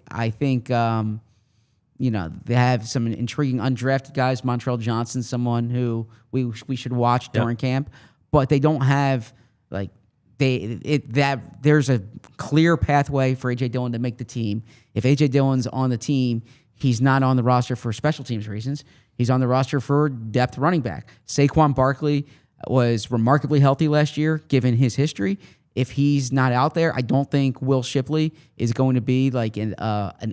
I think, they have some intriguing undrafted guys. Montreal Johnson, someone who we should watch during camp. But they don't have there's a clear pathway for A.J. Dillon to make the team. If A.J. Dillon's on the team, he's not on the roster for special teams reasons. He's on the roster for depth running back. Saquon Barkley was remarkably healthy last year, given his history. If he's not out there, I don't think Will Shipley is going to be like an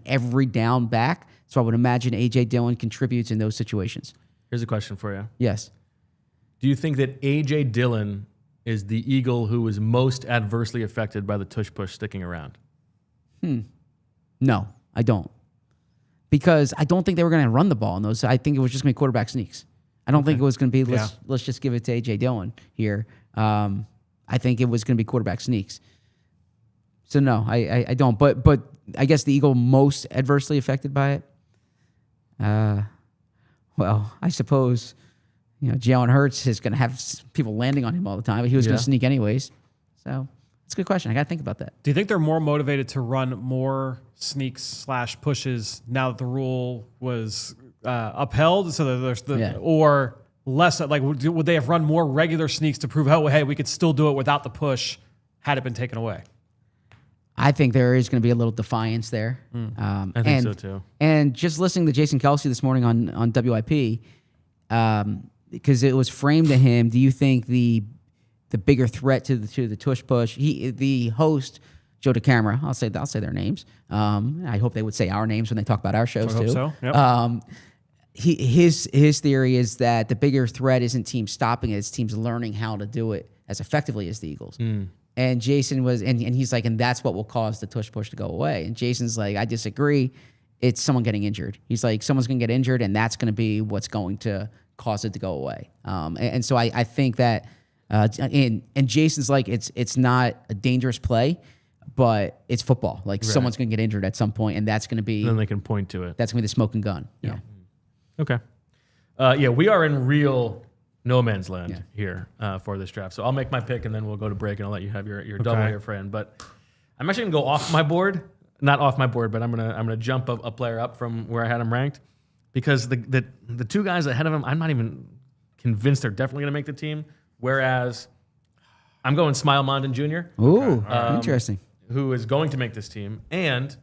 every down back. So I would imagine A.J. Dillon contributes in those situations. Here's a question for you. Yes. Do you think that A.J. Dillon is the Eagle who was most adversely affected by the tush-push sticking around? No, I don't. Because I don't think they were going to run the ball in those. I think it was just going to be quarterback sneaks. I don't think it was going to be, let's just give it to A.J. Dillon here. I think it was going to be quarterback sneaks. So no, I don't. But I guess the Eagle most adversely affected by it. Well, I suppose Jalen Hurts is going to have people landing on him all the time, but he was going to sneak anyways. So it's a good question. I got to think about that. Do you think they're more motivated to run more sneaks / pushes now that the rule was upheld? So that there's or less, like would they have run more regular sneaks to prove, hey, we could still do it without the push had it been taken away? I think there is going to be a little defiance there. I think so too. And just listening to Jason Kelce this morning on WIP, because it was framed to him, do you think the bigger threat to the tush push? The host, Joe DeCamara, I'll say their names. I hope they would say our names when they talk about our shows too. I hope so. Yep. His theory is that the bigger threat isn't teams stopping it; it's teams learning how to do it as effectively as the Eagles. And Jason was, and he's like, and that's what will cause the tush push to go away. And Jason's like, I disagree. It's someone getting injured. He's like, someone's going to get injured, and that's going to be what's going to cause it to go away. And so I think that, and Jason's like, it's not a dangerous play, but it's football. Like someone's going to get injured at some point, and that's going to be. Then they can point to it. That's going to be the smoking gun. Yeah. Okay. We are in real no man's land here for this draft. So I'll make my pick, and then we'll go to break, and I'll let you have your double here, friend. But I'm actually gonna go off my board, not off my board, but I'm gonna jump a player up from where I had him ranked, because the two guys ahead of him, I'm not even convinced they're definitely gonna make the team. Whereas I'm going Smile Mondon Jr. Ooh, interesting. Who is going to make this team, and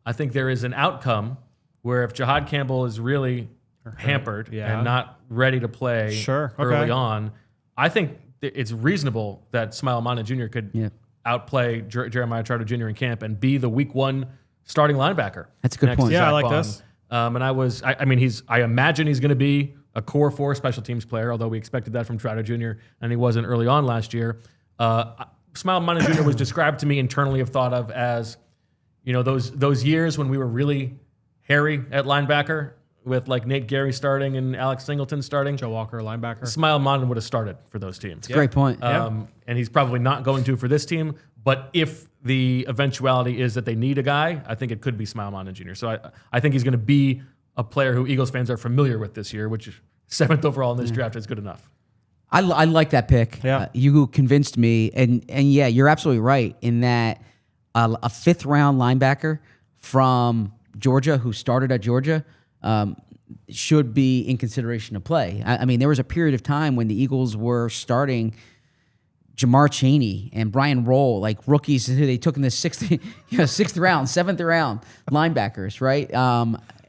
I think there is an outcome where if Jihaad Campbell is really hampered and not ready to play early on, I think it's reasonable that Smile Mondon Jr. could outplay Jeremiah Trotter Jr. in camp and be the week 1 starting linebacker. That's a good point. Yeah, I like this. And I mean, I imagine he's going to be a core 4 special teams player, although we expected that from Trotter Jr. and he wasn't early on last year. Smile Monden Jr. was described to me internally, thought of as, those years when we were really hairy at linebacker with like Nate Gary starting and Alex Singleton starting. Joe Walker, linebacker. Smile Monden would have started for those teams. It's a great point. And he's probably not going to for this team. But if the eventuality is that they need a guy, I think it could be Smile Monden Jr. So I think he's going to be a player who Eagles fans are familiar with this year, which 7th overall in this draft is good enough. I like that pick. Yeah. You convinced me. And yeah, you're absolutely right in that a 5th round linebacker from Georgia who started at Georgia should be in consideration to play. I mean, there was a period of time when the Eagles were starting Jamar Chaney and Brian Roll, like rookies who they took in the 6th round, 7th round linebackers, right?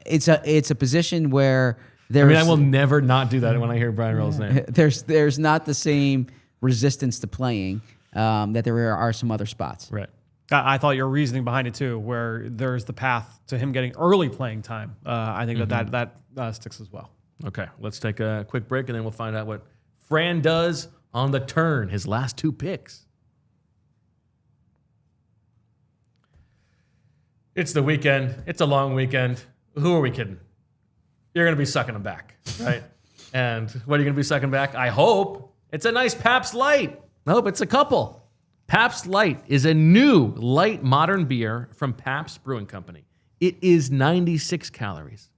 It's a position where I will never not do that when I hear Brian Roll's name. There's not the same resistance to playing that there are some other spots. Right. I thought your reasoning behind it too, where there's the path to him getting early playing time. I think that sticks as well. Okay, let's take a quick break and then we'll find out what Fran does on the turn, his last 2 picks. It's the weekend. It's a long weekend. Who are we kidding? You're going to be sucking them back, right? And what are you going to be sucking back? I hope it's a nice Pabst Light. Nope, it's a couple. Pabst Light is a new light modern beer from Pabst Brewing Company. It is 96 calories,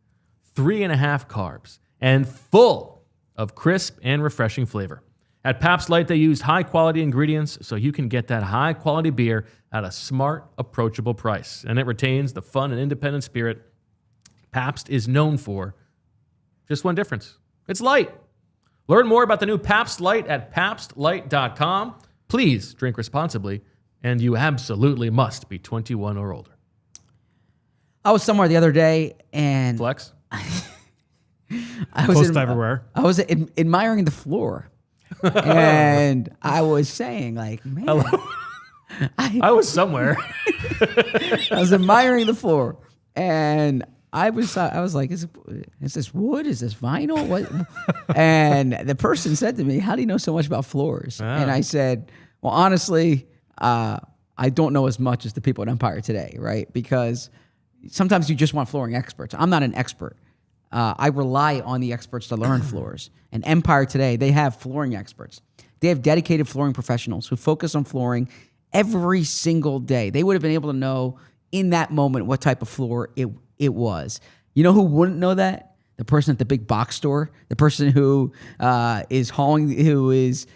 3.5 carbs, and full of crisp and refreshing flavor. At Pabst Light, they use high-quality ingredients so you can get that high-quality beer at a smart, approachable price. And it retains the fun and independent spirit Pabst is known for. Just one difference. It's light. Learn more about the new Pabst Light at PabstLight.com. Please drink responsibly, and you absolutely must be 21 or older. I was somewhere the other day and Flex? I was everywhere. I was admiring the floor. And I was saying, like, man, Hello? I was somewhere. I was admiring the floor, and I was like, is this wood? Is this vinyl? What? And the person said to me, "How do you know so much about floors?" And I said, "Well, honestly, I don't know as much as the people at Empire Today, right? Because sometimes you just want flooring experts. I'm not an expert. I rely on the experts to learn floors. And Empire Today, they have flooring experts. They have dedicated flooring professionals who focus on flooring every single day. They would have been able to know in that moment what type of floor it was. You know who wouldn't know that? The person at the big box store, the person who was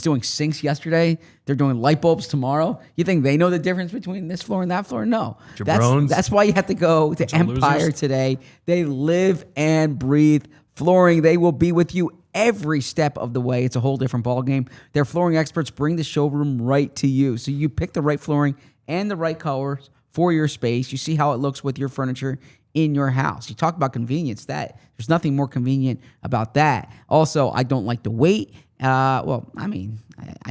doing sinks yesterday. They're doing light bulbs tomorrow. You think they know the difference between this floor and that floor? No. That's why you have to go to Empire Today. They live and breathe flooring. They will be with you every step of the way. It's a whole different ballgame. Their flooring experts bring the showroom right to you. So you pick the right flooring and the right colors for your space. You see how it looks with your furniture in your house. You talk about convenience. There's nothing more convenient about that. Also, I don't like to wait. I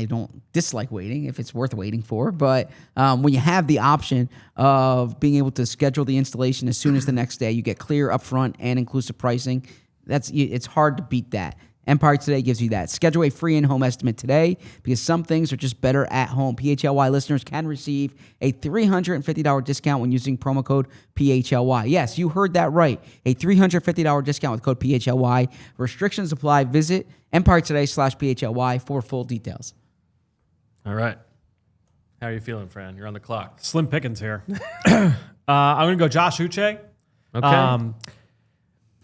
don't dislike waiting if it's worth waiting for. But when you have the option of being able to schedule the installation as soon as the next day, you get clear upfront and inclusive pricing. It's hard to beat that. Empire Today gives you that. Schedule a free in-home estimate today because some things are just better at home. PHLY listeners can receive a $350 discount when using promo code PHLY. Yes, you heard that right. A $350 discount with code PHLY. Restrictions apply. Visit EmpireToday.com/PHLY for full details. All right. How are you feeling, Fran? You're on the clock. Slim pickings here. I'm going to go Josh Uche. Okay.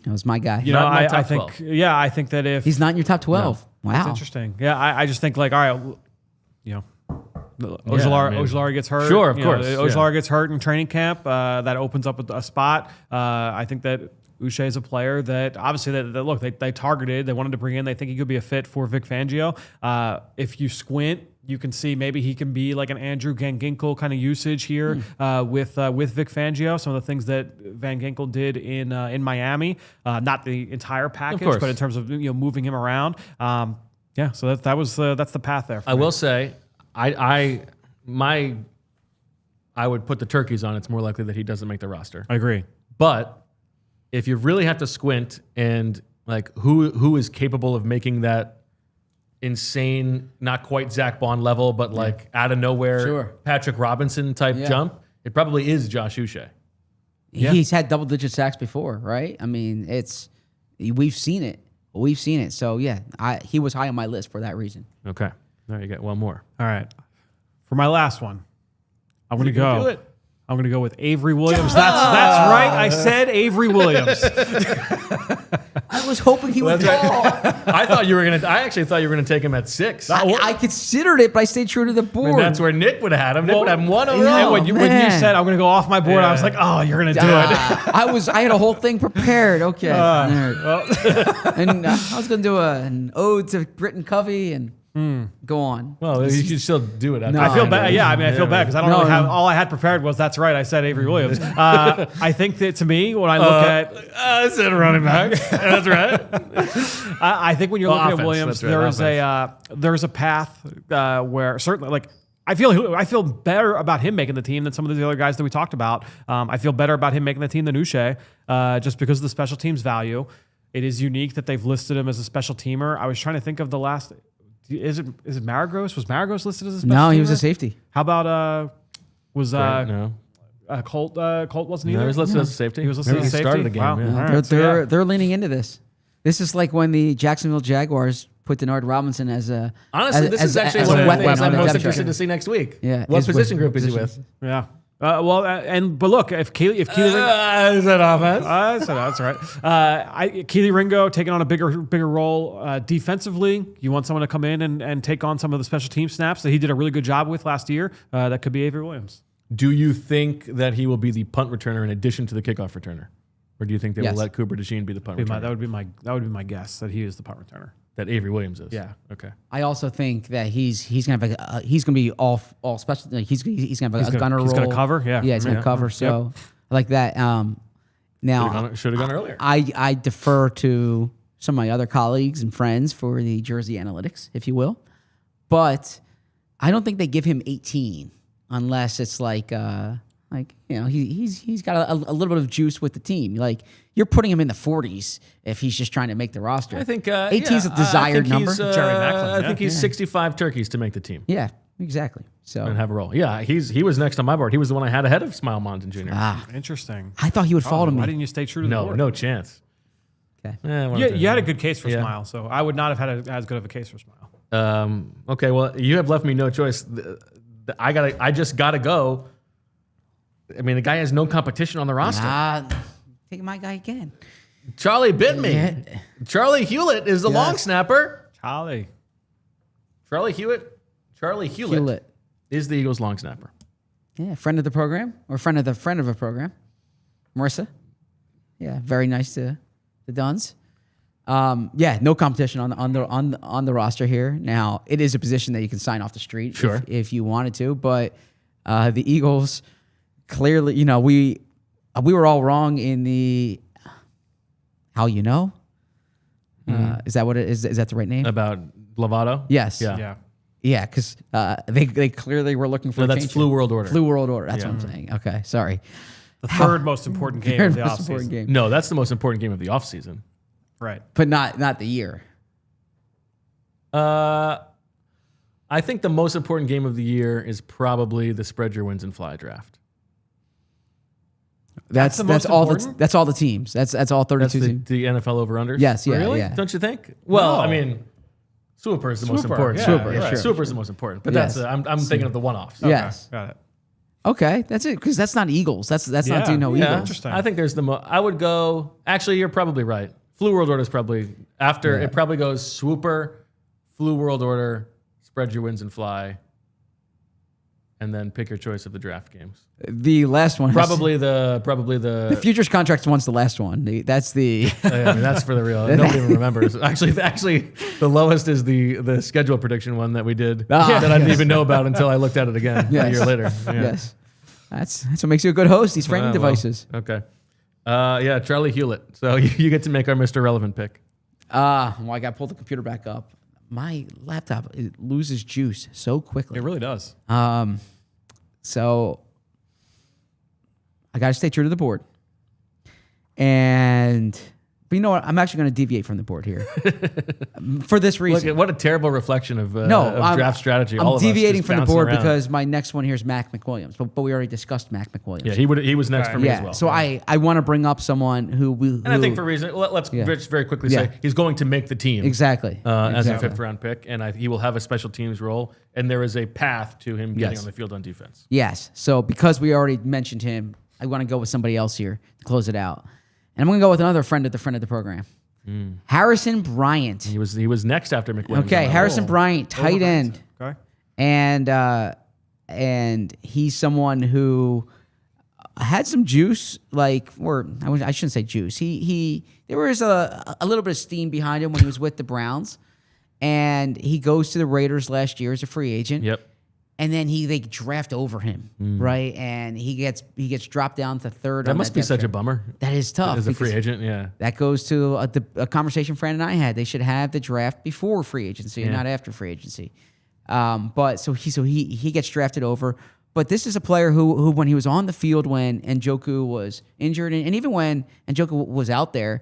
That was my guy. You know, Not in my top I think, 12. yeah, I think that if He's not in your top 12. Wow. that's interesting. Yeah, I just think like, all right, you know, Ojulari gets hurt. Sure, of course. Ojulari gets hurt in training camp. That opens up a spot. I think that Uche is a player that obviously look, they targeted, they wanted to bring in. They think he could be a fit for Vic Fangio. If you squint, you can see maybe he can be like an Andrew Van Ginkel kind of usage here with Vic Fangio. Some of the things that Van Ginkel did in Miami, not the entire package, but in terms of moving him around. So that's the path there. I will say, I I would put the turkeys on. It's more likely that he doesn't make the roster. I agree. But if you really have to squint and like who is capable of making that insane, not quite Zack Baun level, but like out of nowhere, Patrick Robinson type jump, it probably is Josh Uche. Yeah. He's had double-digit sacks before, right? I mean, we've seen it. We've seen it. So yeah, he was high on my list for that reason. Okay, there you get one more. All right, for my last one, I'm going to go. Do it. I'm going to go with Avery Williams. That's right. I said Avery Williams. I was hoping he would fall. I actually thought you were gonna take him at 6. I considered it, but I stayed true to the board. That's where Nick would have had him. Nick would have him 1 overall. Yeah, when you said I'm going to go off my board, I was like, oh, you're going to do it. I had a whole thing prepared. Okay. And I was going to do an ode to Britton Covey and go on. Well, you should still do it. I feel bad. Yeah, I mean, I feel bad because I don't really have. All I had prepared was that's right. I said Avery Williams. I think that to me, when I look at, I said running back. That's right. I think when you're looking offense, at Williams, right, there's a path where certainly like. I feel better about him making the team than some of the other guys that we talked about. I feel better about him making the team than Uche, just because of the special teams value. It is unique that they've listed him as a special teamer. I was trying to think of the last. Is it Maragos? Was Maragos listed as a special teamer? No, he was a safety. How about No. Colt wasn't either? No, he was listed as a safety. He was listed as a safety. Started the game. Wow. Yeah. All right, They're leaning into this. This is like when the Jacksonville Jaguars put Denard Robinson as a Honestly, this is actually one of the things I'm most interested to see next week. Yeah, what position group is he with? Yeah. But look, if Keely is that offense? That's right. Keely Ringo taking on a bigger role defensively. You want someone to come in and take on some of the special team snaps that he did a really good job with last year. That could be Avery Williams. Do you think that he will be the punt returner in addition to the kickoff returner, or do you think they will let Cooper DeJean be the punt returner? That would be my guess that he is the punt returner. That Avery Williams is. Yeah. Okay. I also think that he's gonna have he's gonna be all special. Like he's gonna have a gunner role. He's gonna cover. Yeah. Yeah, he's gonna cover. So I like that. Now should have gone earlier. I defer to some of my other colleagues and friends for the Jersey analytics, if you will, but I don't think they give him 18 unless it's like he's got a little bit of juice with the team. Like you're putting him in the 40s if he's just trying to make the roster. I think 18 is a desired number. Jerry Macklin, I think he's 65 turkeys to make the team. Yeah, exactly. So and have a role. Yeah, he was next on my board. He was the one I had ahead of Smile Monton Jr. Interesting. I thought he would fall to me. Why didn't you stay true to the board? No chance. Okay. You had a good case for Smile, so I would not have had as good of a case for Smile. Okay, well, you have left me no choice. I just gotta go. I mean, the guy has no competition on the roster. Take my guy again. Charlie bit me. Yeah. Charlie Hewlett is the long snapper. Charlie Hewlett is the Eagles long snapper. Yeah, friend of the program or friend of a program. Marissa. Yeah, very nice to the Duns. No competition on the roster here. Now, it is a position that you can sign off the street if you wanted to, but the Eagles clearly, we were all wrong in the how you know. Is that what it is? Is that the right name? About Lovato? Yes. Yeah. Yeah, because they clearly were looking for. No, that's Flu World Order. Flu World Order. That's what I'm saying. Okay, sorry. The third most important game of the offseason. No, that's the most important game of the offseason. Right. But not the year. I think the most important game of the year is probably the spread your wins and fly draft. That's all the teams. That's all 32 That's teams. the NFL over-unders? Yes, yeah, Really? yeah. Don't you think? Well, No. I mean, Swooper is the most important. Yeah, Swooper, right. sure. Swooper is the most important. But Yes. that's I'm thinking of the one-offs. Yes. Got it. Okay, that's it. Because that's not Eagles. That's not do no Yeah, Eagles. Interesting. I think there's I would go. Actually, you're probably right. Flu World Order is probably after. It probably goes Swooper, Flu World Order, spread your wins and fly, and then pick your choice of the draft games. The last one. Probably the The futures contracts one's the last one. That's the. I mean, that's for the real. Nobody even remembers. Actually, the lowest is the schedule prediction one that we did that I didn't even know about until I looked at it again a year later. Yeah. Yes. That's what makes you a good host. These framing devices. Okay. Charlie Hewlett. So you get to make our Mr. Relevant pick. I got to pull the computer back up. My laptop, it loses juice so quickly. It really does. So got to stay true to the board. But you know what? I'm actually going to deviate from the board here for this reason. Look, what a terrible reflection of draft strategy. I'm All of us deviating just from the bouncing board around. because my next one here is Mac McWilliams, but we already discussed Mac McWilliams. Yeah, he was next for me as well. So I want to bring up someone who I think for reason, let's just very quickly say he's going to make the team exactly as a 5th round pick, and he will have a special teams role, and there is a path to him getting on the field on defense. Yes. So because we already mentioned him, I want to go with somebody else here to close it out, and I'm going to go with another friend of the program. Harrison Bryant. He was next after McWilliams. Okay, Harrison Bryant, tight end. Okay. And he's someone who had some juice, I shouldn't say juice. There was a little bit of steam behind him when he was with the Browns, and he goes to the Raiders last year as a free agent. Yep. And then they draft over him, right? And he gets dropped down to third. That must be such a bummer. That is tough as a free agent. Yeah. That goes to a conversation Fran and I had. They should have the draft before free agency and not after free agency. But he gets drafted over. But this is a player who when he was on the field when Njoku was injured, and even when Njoku was out there,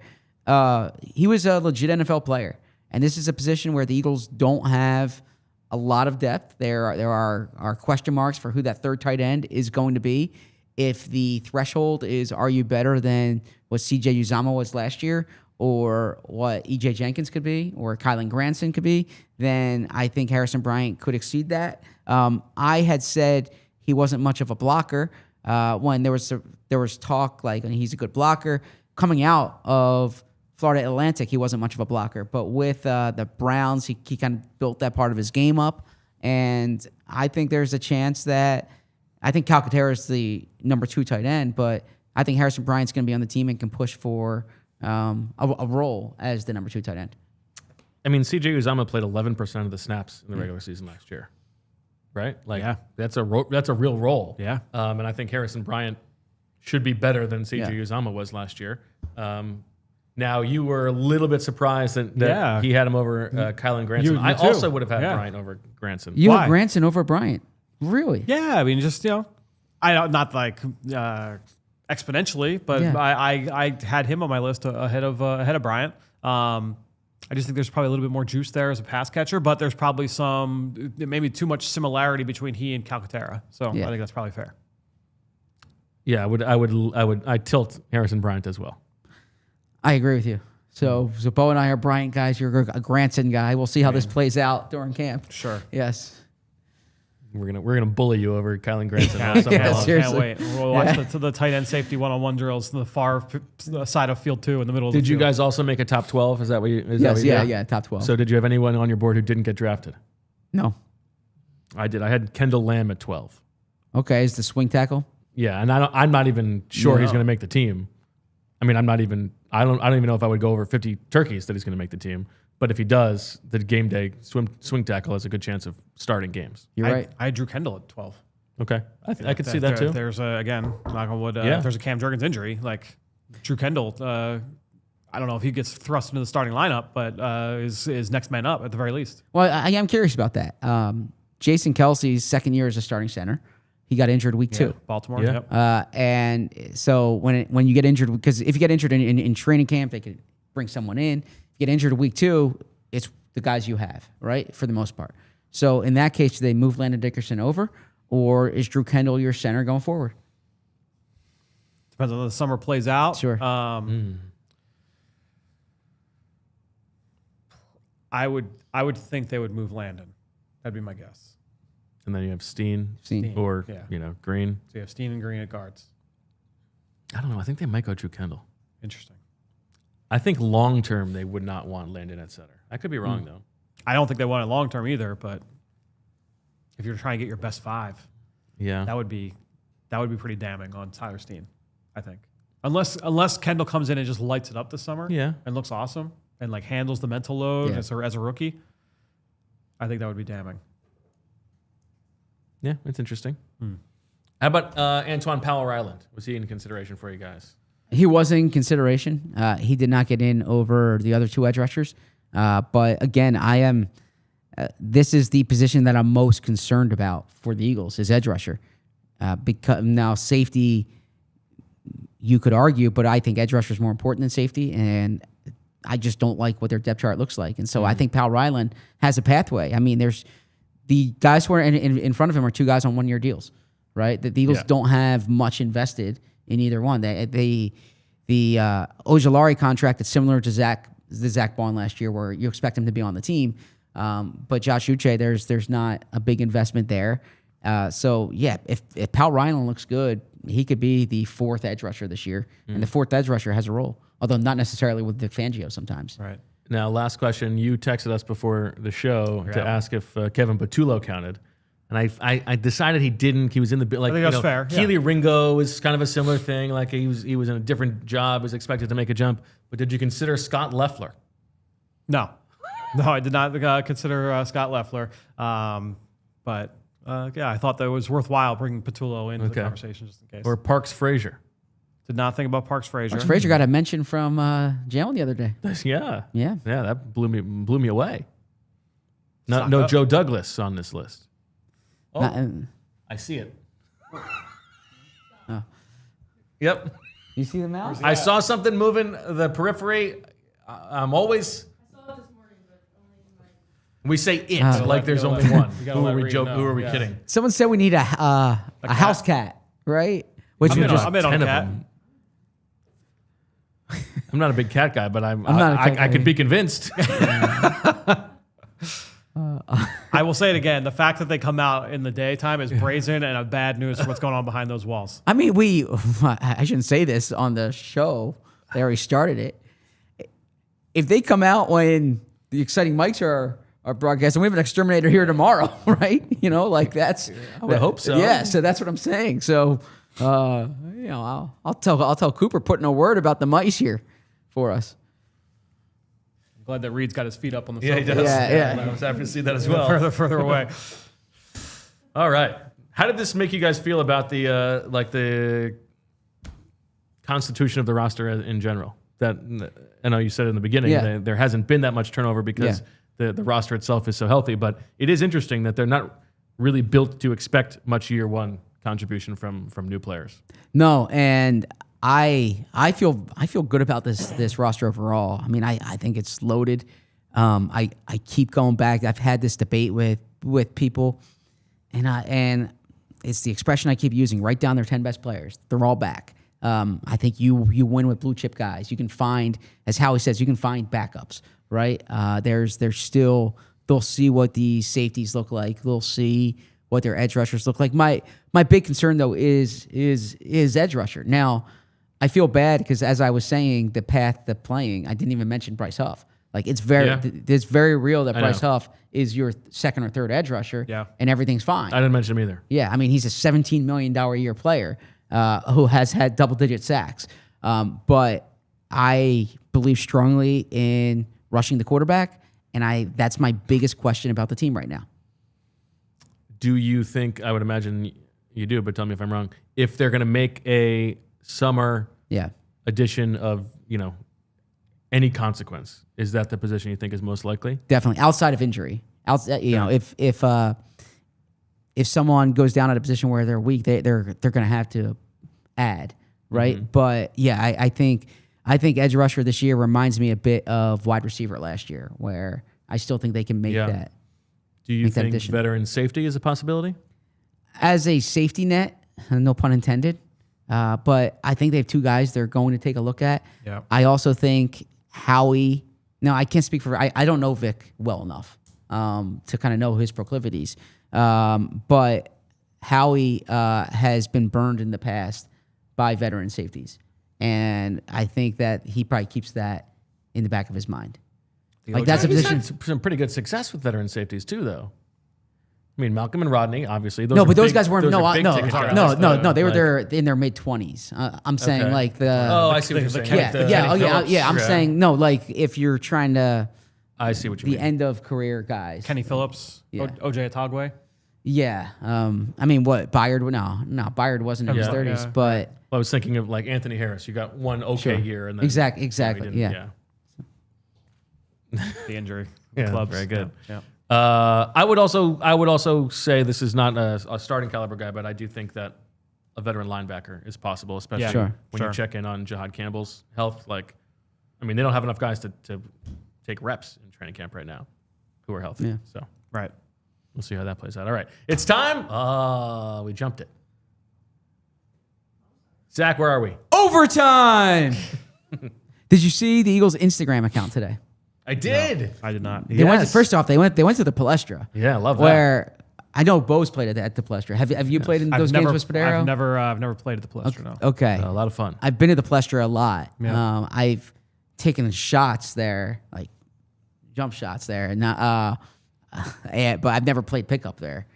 he was a legit NFL player. And this is a position where the Eagles don't have a lot of depth. There are question marks for who that third tight end is going to be. If the threshold is, are you better than what C.J. Uzomah was last year, or what E.J. Jenkins could be, or Kylan Granson could be, then I think Harrison Bryant could exceed that. I had said he wasn't much of a blocker when there was talk like he's a good blocker. Coming out of Florida Atlantic, he wasn't much of a blocker, but with the Browns, he kind of built that part of his game up, and I think there's a chance that I think Calcaterra is the number 2 tight end, but I think Harrison Bryant's going to be on the team and can push for a role as the number 2 tight end. I mean, C.J. Uzomah played 11% of the snaps in the regular season last year, right? That's a real role. Yeah. And I think Harrison Bryant should be better than C.J. Uzomah was last year. Now, you were a little bit surprised that he had him over Kylan Granson. I also would have had Bryant over Granson. You have Granson over Bryant? Really? Yeah, I mean, just, I don't, not like exponentially, but I had him on my list ahead of Bryant. I just think there's probably a little bit more juice there as a pass catcher, but there's probably maybe too much similarity between he and Calcaterra. So I think that's probably fair. Yeah, I tilt Harrison Bryant as well. I agree with you. So Bo and I are Bryant guys. You're a Granson guy. We'll see how this plays out during camp. Sure. Yes. We're gonna bully you over Kylan Granson. Can't wait. We'll watch the tight end safety one-on-one drills in the far side of field 2 in the middle of the field. Did you guys also make a top 12? Is that what you? Yeah, top 12. So did you have anyone on your board who didn't get drafted? No. I did. I had Kendall Lamb at 12. Okay, is the swing tackle? Yeah, and I'm not even sure he's going to make the team. I mean, I don't even know if I would go over 50 turkeys that he's going to make the team. But if he does, the game day swing tackle has a good chance of starting games. You're right. I had Drew Kendall at 12. Okay. I could see that too. If there's again, knock on wood, if there's a Cam Jurgens injury, like Drew Kendall, I don't know if he gets thrust into the starting lineup, but is next man up at the very least. Well, I am curious about that. Jason Kelsey's second year as a starting center. He got injured week 2. Baltimore. Yeah. Yep. And so when you get injured, because if you get injured in training camp, they could bring someone in. If you get injured week 2, it's the guys you have, right, for the most part. So in that case, do they move Landon Dickerson over, or is Drew Kendall your center going forward? Depends on how the summer plays out. Sure. I would think they would move Landon. That'd be my guess. And then you have Steen. Or Green. So you have Steen and Green at guards. I don't know. I think they might go Drew Kendall. Interesting. I think long term they would not want Landon at center. I could be wrong though. I don't think they want it long term either. But if you're trying to get your best 5, that would be pretty damning on Tyler Steen. I think unless Kendall comes in and just lights it up this summer, and looks awesome and like handles the mental load as a rookie, I think that would be damning. Yeah, it's interesting. How about Antoine Powell-Ryland? Was he in consideration for you guys? He was in consideration. He did not get in over the other 2 edge rushers. But again, this is the position that I'm most concerned about for the Eagles is edge rusher. Because now safety, you could argue, but I think edge rusher is more important than safety, and I just don't like what their depth chart looks like. And so I think Powell Ryland has a pathway. I mean, there's the guys who are in front of him are 2 guys on 1-year deals, right? The Eagles don't have much invested in either one. The Ojulari contract is similar to the Zack Baun last year, where you expect him to be on the team. But Josh Uche, there's not a big investment there. So yeah, if Powell Ryland looks good, he could be the 4th edge rusher this year, and the 4th edge rusher has a role, although not necessarily with Vic Fangio sometimes. Right. Now, last question. You texted us before the show to ask if Kevin Patullo counted, and I decided he didn't. He was in the like. I think that's fair. Keely Ringo was kind of a similar thing. Like he was in a different job, was expected to make a jump. But did you consider Scott Loeffler? No, I did not consider Scott Loeffler. But I thought that it was worthwhile bringing Patullo into the conversation just in case. Or Parks Frazier? Did not think about Parks Frazier. Parks Frazier got a mention from Jalen the other day. Yeah. Yeah. That blew me away. No Joe Douglas on this list. Oh, I see it. Oh. Yep. You see the mouse? I saw something moving the periphery. I'm always. I saw it this morning, but only in my. We say it like there's only one. Who are we Yeah. kidding? Someone said we need a house cat, right? Which I'm we in just I'm in on 10 of cat. them. I'm not a big cat guy, but not a cat guy. I could be convinced. I will say it again. The fact that they come out in the daytime is brazen and a bad news for what's going on behind those walls. I mean, I shouldn't say this on the show. They already started it. If they come out when the exciting mics are broadcasting, we have an exterminator here tomorrow, right? You know, like that's. I would hope so. Yeah, so that's what I'm saying. So, I'll tell Cooper putting a word about the mice here for us. I'm glad that Reed's got his feet up on the Yeah, sofa. he does. Yeah. I was happy to see that as well. Further away. All right. How did this make you guys feel about the constitution of the roster in general? That I know you said in the beginning that there hasn't been that much turnover because the roster itself is so healthy, but it is interesting that they're not really built to expect much year one contribution from new players. No, and I feel good about this roster overall. I mean, I think it's loaded. I keep going back. I've had this debate with people, and it's the expression I keep using. Write down their 10 best players. They're all back. I think you win with blue chip guys. You can find, as Howie says, you can find backups. Right? There's still, they'll see what the safeties look like. They'll see what their edge rushers look like. My big concern though is edge rusher. Now, I feel bad because as I was saying, the path to playing, I didn't even mention Bryce Huff. Like it's very real that Bryce Huff is your 2nd or 3rd edge rusher, and everything's fine. I didn't mention him either. Yeah, I mean he's a $17 million a year player who has had double-digit sacks. But I believe strongly in rushing the quarterback, and that's my biggest question about the team right now. Do you think, I would imagine you do, but tell me if I'm wrong, if they're going to make a summer addition of, any consequence, is that the position you think is most likely? Definitely, outside of injury. Know, if someone goes down at a position where they're weak, they're going to have to add, right? Mm-hmm. But yeah, I think edge rusher this year reminds me a bit of wide receiver last year, where I still think they can make that. Do you think veteran safety is a possibility? As a safety net, no pun intended, but I think they have 2 guys they're going to take a look at. Yeah. I also think Howie, now I can't speak for, I don't know Vic well enough to kind of know his proclivities, but Howie has been burned in the past by veteran safeties. And I think that he probably keeps that in the back of his mind. Like that's a position. He's had some pretty good success with veteran safeties too, though. I mean, Malcolm and Rodney, obviously. Those guys weren't. No. They were like, there in their mid-20s. I'm saying like the. Oh, I see what you're saying. Yeah. I'm saying no. Like if you're trying to. I see what you mean. The end of career guys. Kenny Phillips, OJ Atogwe. Yeah. I mean, what Byard? No. Byard wasn't in his 30s, but. Well, I was thinking of like Anthony Harris. You got one year, and then exactly. Yeah. The injury. Clubs. Very good. Yeah. I would also say this is not a starting caliber guy, but I do think that a veteran linebacker is possible, especially Yeah. when you check in on Jihaad Campbell's health. Like, I mean, they don't have enough guys to take reps in training camp right now who are healthy. Yeah. So Right. we'll see how that plays out. All right. It's time. We jumped it. Zach, where are we? Overtime. Did you see the Eagles' Instagram account today? I did. I did not. They went. First off, they went to the Palestra. Yeah, I love that. Where I know Bo's played at the Palestra. Have you played in those games with Spadero? I've never played at the Palestra. No. Okay. A lot of fun. I've been to the Palestra a lot. Yeah. I've taken shots there, like jump shots there, and not, but I've never played pickup there.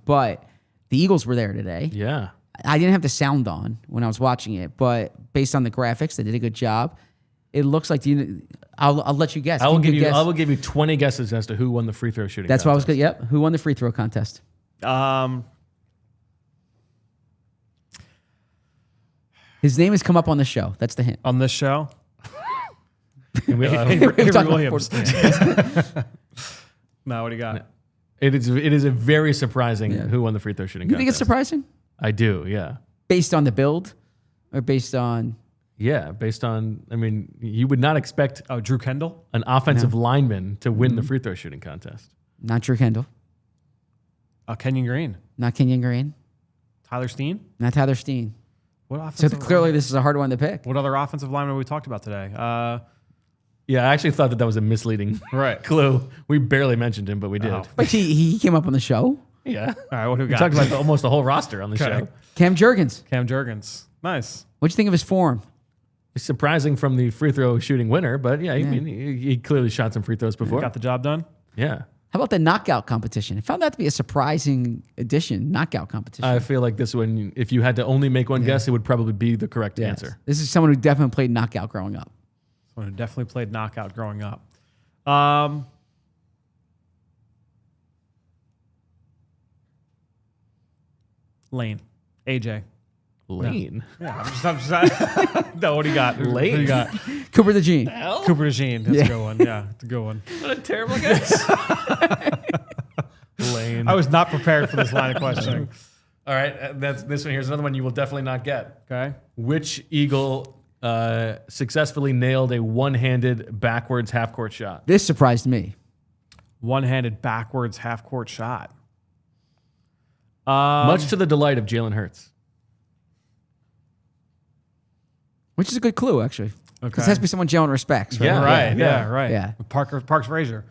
But the Eagles were there today. Yeah. I didn't have the sound on when I was watching it, but based on the graphics, they did a good job. It looks like I'll let you guess. I will Can you guess? give you 20 guesses as to who won the free throw shooting. That's what I was contest. good. Yep. Who won the free throw contest? His name has come up on the show. That's the hint. On this show, And we- Avery We've talked about Williams. sports. No, what do you got? it is a very surprising Yeah. who won the free throw shooting. You think it's contest. surprising? I do. Yeah. Based on the build, or based on? Yeah. Based on, I mean, you would not expect Oh, Drew Kendall. an offensive lineman to win the free throw shooting contest. Not Drew Kendall. Kenyon Green. Not Kenyon Green. Tyler Steen. Not Tyler Steen. What So offensive clearly, this is a hard one to pick. What other offensive lineman we talked about today? Yeah, I actually thought that was a misleading Right. clue. We barely mentioned him, but we did. Oh. But he came up on the show. Yeah. All right, what do we We got? talked about almost the whole roster on the Okay. show. Cam Jurgens. Cam Jurgens. Nice. What'd you think of his form? It's surprising from the free throw shooting winner, but yeah, he clearly shot some free throws before. Got the job done. Yeah. How about the knockout competition? I found that to be a surprising addition. Knockout competition. I feel like this one, if you had to only make one guess, it would probably be the correct Yes. answer. This is someone who definitely played knockout growing up. Someone who definitely played knockout growing up. Lane. AJ. Lane. Yeah, I'm just no, what do you got? What do you got? Cooper DeJean. Cooper DeJean. That's a good one. Yeah, it's a good one. What a terrible guess. Lane. I was not prepared for this line of questioning. All right, that's this one. Here's another one you will definitely not get. Okay. Which Eagle successfully nailed a one-handed backwards half-court shot? This surprised me. One-handed backwards half-court shot. Much to the delight of Jalen Hurts. Which is a good clue, actually. Okay. This has to be someone Jalen respects, right? Yeah. Right. Yeah. Right. Yeah. Parks Frazier.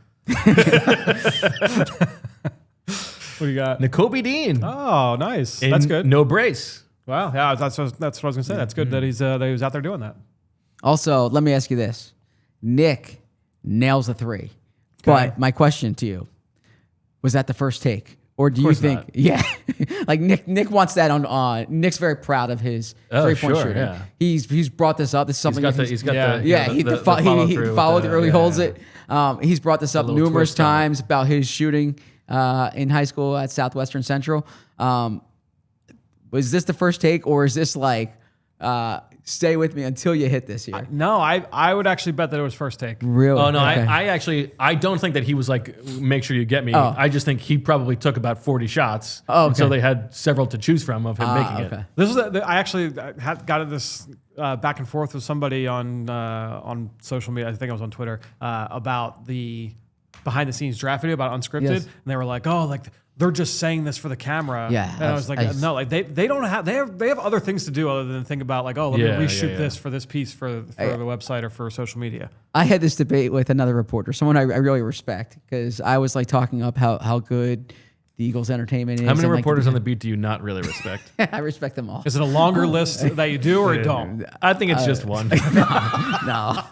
What do you got? Nakobe Dean. Oh, nice. In That's good. No brace. Wow. Yeah. That's what I was gonna say. That's good that he was out there doing that. Also, let me ask you this. Nick nails a three. But my question to you, was that the first take? Or do you course think, not. yeah, like Nick wants that on. Nick's very proud of his three-point sure, shooting. yeah. He's brought this up. This is something He's got yeah. the yeah, the he follow-through followed with through. He holds it. He's brought this up little numerous twist on it. times about his shooting in high school at Southwestern Central. Was this the first take, or is this like stay with me until you hit this here? No, I would actually bet that it was first take. Really? Oh no, Okay. I don't think that he was like, make sure you get me. Oh. I just think he probably took about 40 shots. Oh, and so okay. they had several to choose from of him making it. okay. This was I actually had got this back and forth with somebody on social media. I think I was on Twitter about the behind the scenes draft video about unscripted, Yes. and they were like, "Oh, like they're just saying this for the camera." Yeah, and I was like, "No, like they don't have they have other things to do other than think about like, oh, let me reshoot this for this piece for the website or for social media." I had this debate with another reporter, someone I really respect, because I was like talking up how good the Eagles entertainment is. How many and, like, reporters on the beat do you not really respect? I respect them all. Is it a longer list that you do or you don't? I think it's just one. No.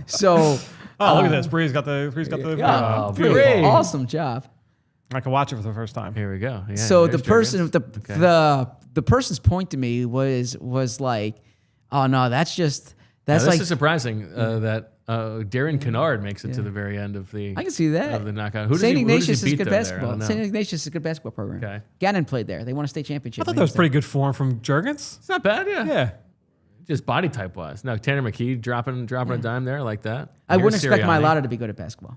So. Oh, look at this. Bree's got the. Yeah, Bree. beautiful. Awesome job. I can watch it for the first time. Here we go. Yeah, So there's the person, Jurgens. the person's point to me was like, oh no, that's Now, this this like is surprising that Darren Kennard makes it to the very end of the. I can see that. Of the knockout. Who St. does Ignatius he is beat good though there? I basketball. don't know. St. Ignatius is a good basketball program. Okay. Gannon played there. They won a state championship. I thought that was pretty good form from Jurgens. It's not bad, yeah. Yeah. Just body type wise. No, Tanner McKee dropping a dime there like that. I wouldn't Here's expect Sirianni. Mailata to be good at basketball.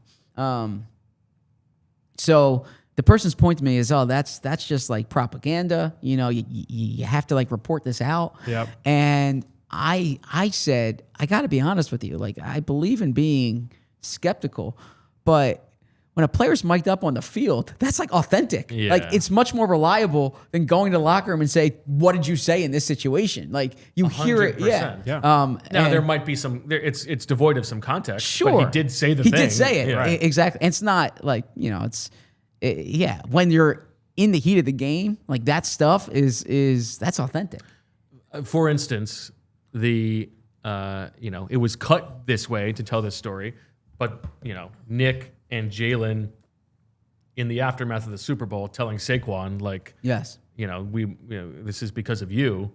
So the person's point to me is, oh, that's just like propaganda. You know, you have to like report this out. Yep. And I said, I got to be honest with you. Like, I believe in being skeptical, but when a player's mic'd up on the field, that's like authentic. Yeah. Like, it's much more reliable than going to the locker room and say, what did you say in this situation? Like, you hear it. 100%. Yeah. Now and there might be some. It's devoid of some context. Sure. But he did say the thing. He did say it. Yeah. Exactly. And it's not like, you know, yeah. When you're in the heat of the game, like that stuff that's authentic. For instance, it was cut this way to tell this story, but Nick and Jalen in the aftermath of the Super Bowl telling Saquon, like, Yes. this is because of you.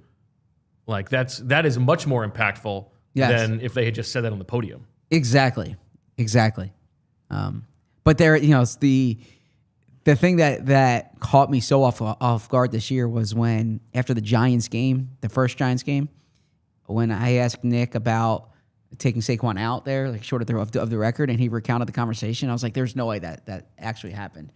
Like, that is much more impactful than if they had just said that on the podium. Exactly. But there, it's the thing that caught me so off guard this year was when, after the Giants game, the first Giants game, when I asked Nick about taking Saquon out there, like short of the record, and he recounted the conversation, I was like, there's no way that actually happened.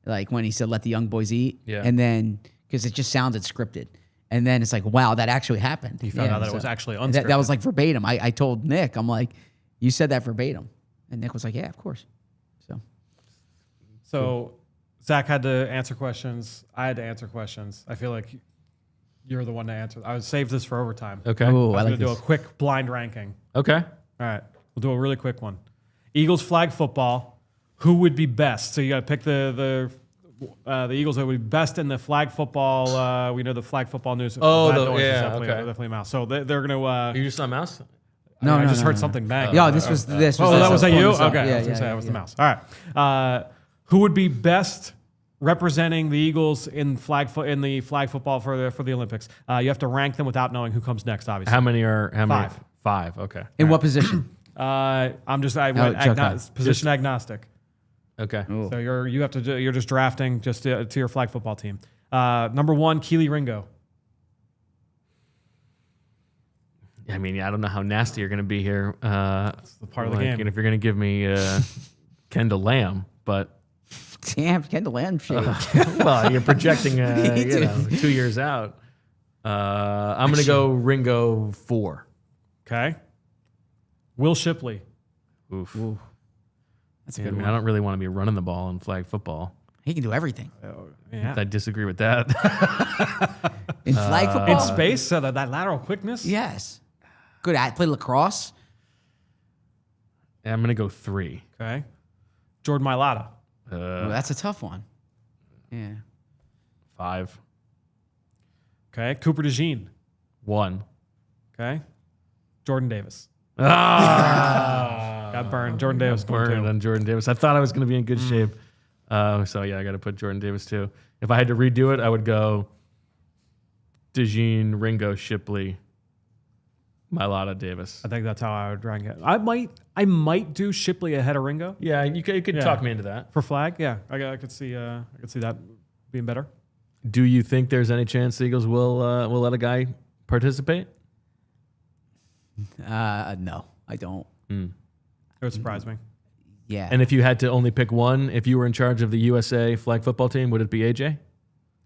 Like when he said, let the young boys eat. Yeah. And then, because it just sounded scripted. And then it's like, wow, that actually happened. He found out that it was actually and unscripted. that was like verbatim. I told Nick, I'm like, you said that verbatim. And Nick was like, yeah, of course. So Zach had to answer questions. I had to answer questions. I feel like you're the one to answer. I would save this for overtime. Okay. Oh, I'm I going like to do a this. quick blind ranking. Okay. All right. We'll do a really quick one. Eagles flag football. Who would be best? So you got to pick the Eagles that would be best in the flag football. We know the flag football news. Oh, That noise is yeah, definitely, okay. definitely a mouse. So they're going to. You just saw a mouse? I just heard something bang. Yeah, this was. Oh, that was that you? Okay, I was gonna say that was the yeah. mouse. All right. Who would be best representing the Eagles in the flag football for the Olympics? You have to rank them without knowing who comes next. Obviously, How many? Five. 5. Okay. In what position? I went okay. position agnostic. Okay. So you're just drafting just to your flag football team. Number 1, Keely Ringo. I mean, I don't know how nasty you're going to be here. That's the part of the game. And if you're going to give me Kendall Lamb, but Damn, Kendall Land shade. well, you're projecting 2 years out. I'm going to go Ringo 4. Okay. Will Shipley. Oof. That's a I good mean, one. I don't really want to be running the ball in flag football. He can do everything. Yeah. I disagree with that. In flag football? In space, so that lateral quickness. Yes. Good at play lacrosse. I'm going to go 3. Okay. Jordan Mailata. Well, that's a tough one. Yeah. 5. Okay. Cooper DeJean. 1. Okay. Jordan Davis. Ah! Got burned. Jordan Davis. Burned on Jordan Davis. I thought I was going to be in good shape. So, yeah, I got to put Jordan Davis, too. If I had to redo it, I would go DeJean, Ringo, Shipley, Mailata, Davis. I think that's how I would rank it. I might do Shipley ahead of Ringo Yeah, you could Yeah. talk me into that. for flag. Yeah, I could see that being better. Do you think there's any chance the Eagles will let a guy participate? No, I don't. It would surprise me. Yeah. And if you had to only pick one, if you were in charge of the USA flag football team, would it be AJ?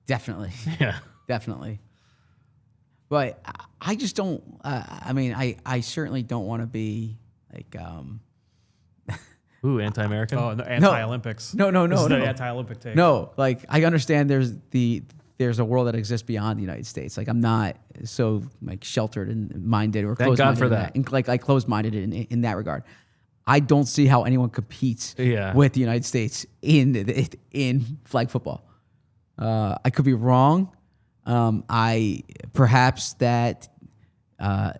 Definitely. Yeah. Definitely. But I just don't, I certainly don't want to be like, Ooh, anti-American? Oh, no, anti-Olympics. No. This is the no. anti-Olympic take. No, like I understand there's a world that exists beyond the United States. Like I'm not so like sheltered and minded or Thank God closed-minded for in that. Like I closed-minded in that regard. I don't see how anyone competes with the United States in flag football. I could be wrong. Perhaps that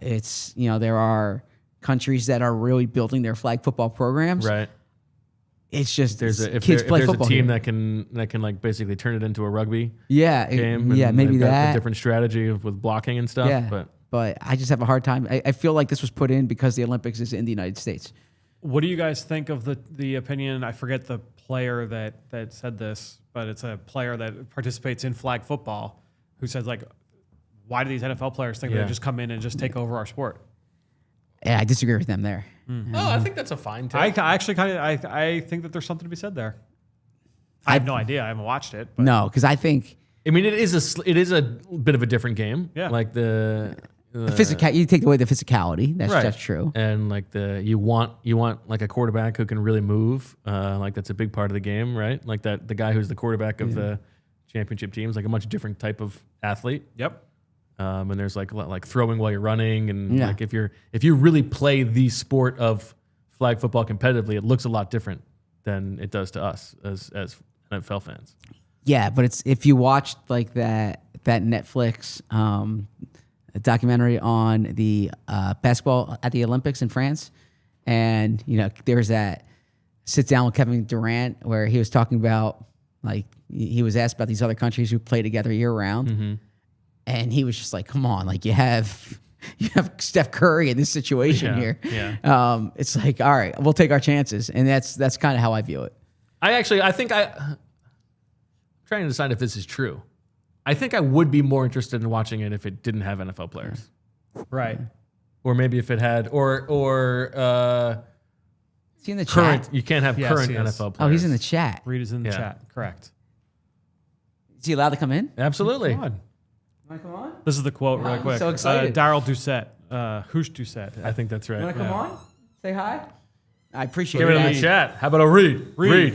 it's there are countries that are really building their flag football programs. Right. It's just If kids play there's football a team here. that can like basically turn it into a rugby Yeah, game. yeah, and maybe they've got that. a different strategy with blocking and stuff. Yeah, but I just have a hard time. I feel like this was put in because the Olympics is in the United States. What do you guys think of the opinion? I forget the player that said this, but it's a player that participates in flag football who says like, why do these NFL players think they just come in and just take over our sport? Yeah, I disagree with them there. Oh, I think that's a fine take. I actually I think that there's something to be said there. I have no idea. I haven't watched it. But No, because I think I mean, it is a bit of a different game. Yeah. Like the you take away the physicality. That's true. And like you want like a quarterback who can really move. Like that's a big part of the game, right? Like the guy who's the quarterback of the championship team is like a much different type of athlete. Yep. And there's like throwing while you're running, and like if you really play the sport of flag football competitively, it looks a lot different than it does to us as NFL fans. Yeah, but it's if you watched like that Netflix documentary on the basketball at the Olympics in France, and there's that sit down with Kevin Durant where he was talking about like he was asked about these other countries who play together year round, and he was just like, "Come on, like you have Steph Curry in this situation here." Yeah. It's like, all right, we'll take our chances, and that's kind of how I view it. I think I'm trying to decide if this is true. I think I would be more interested in watching it if it didn't have NFL players. Right. Or maybe if it had, Is he in the current, chat? you can't have Yes, current he is. NFL players. Oh, he's in the chat. Reed is in the Yeah. chat. Correct. Is he allowed to come in? Absolutely. Come on. Come on. This is the quote really I'm quick. so excited. Daryl Doucette. Hoosh Doucette. I think that's right. You want to come on? Say hi. I appreciate Give it in that. the chat. How about a read? Read.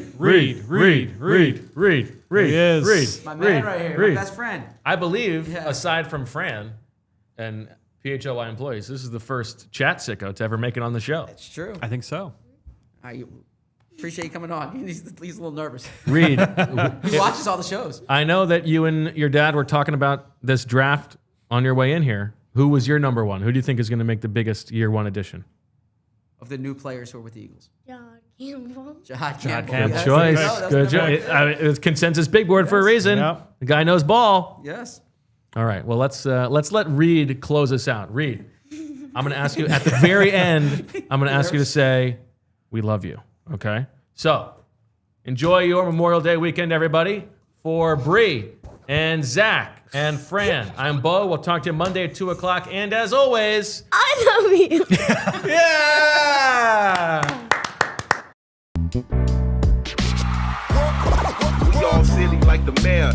He is. My man right here, my best friend. I believe, Yeah. aside from Fran and PHLY employees, this is the first chat sicko to ever make it on the show. It's true. I think so. I appreciate you coming on. He's a little nervous. Read. He watches all the shows. I know that you and your dad were talking about this draft on your way in here. Who was your number one? Who do you think is going to make the biggest year one addition? Of the new players who are with the Eagles. Jihaad Campbell. Jihaad Campbell. Campbell. Good Yes. choice. That's Good number choice. one. It's consensus big board for a reason. Yep. The guy knows ball. Yes. All right. Well, let's let Reed close us out. Reed, I'm going to ask you at the very end. I'm going to ask you to say, "We love you." Okay. So, enjoy your Memorial Day weekend, everybody. For Bree and Zach and Fran, I'm Bo. We'll talk to you Monday at 2:00. And as always, I love you. yeah. We all silly like the mayor.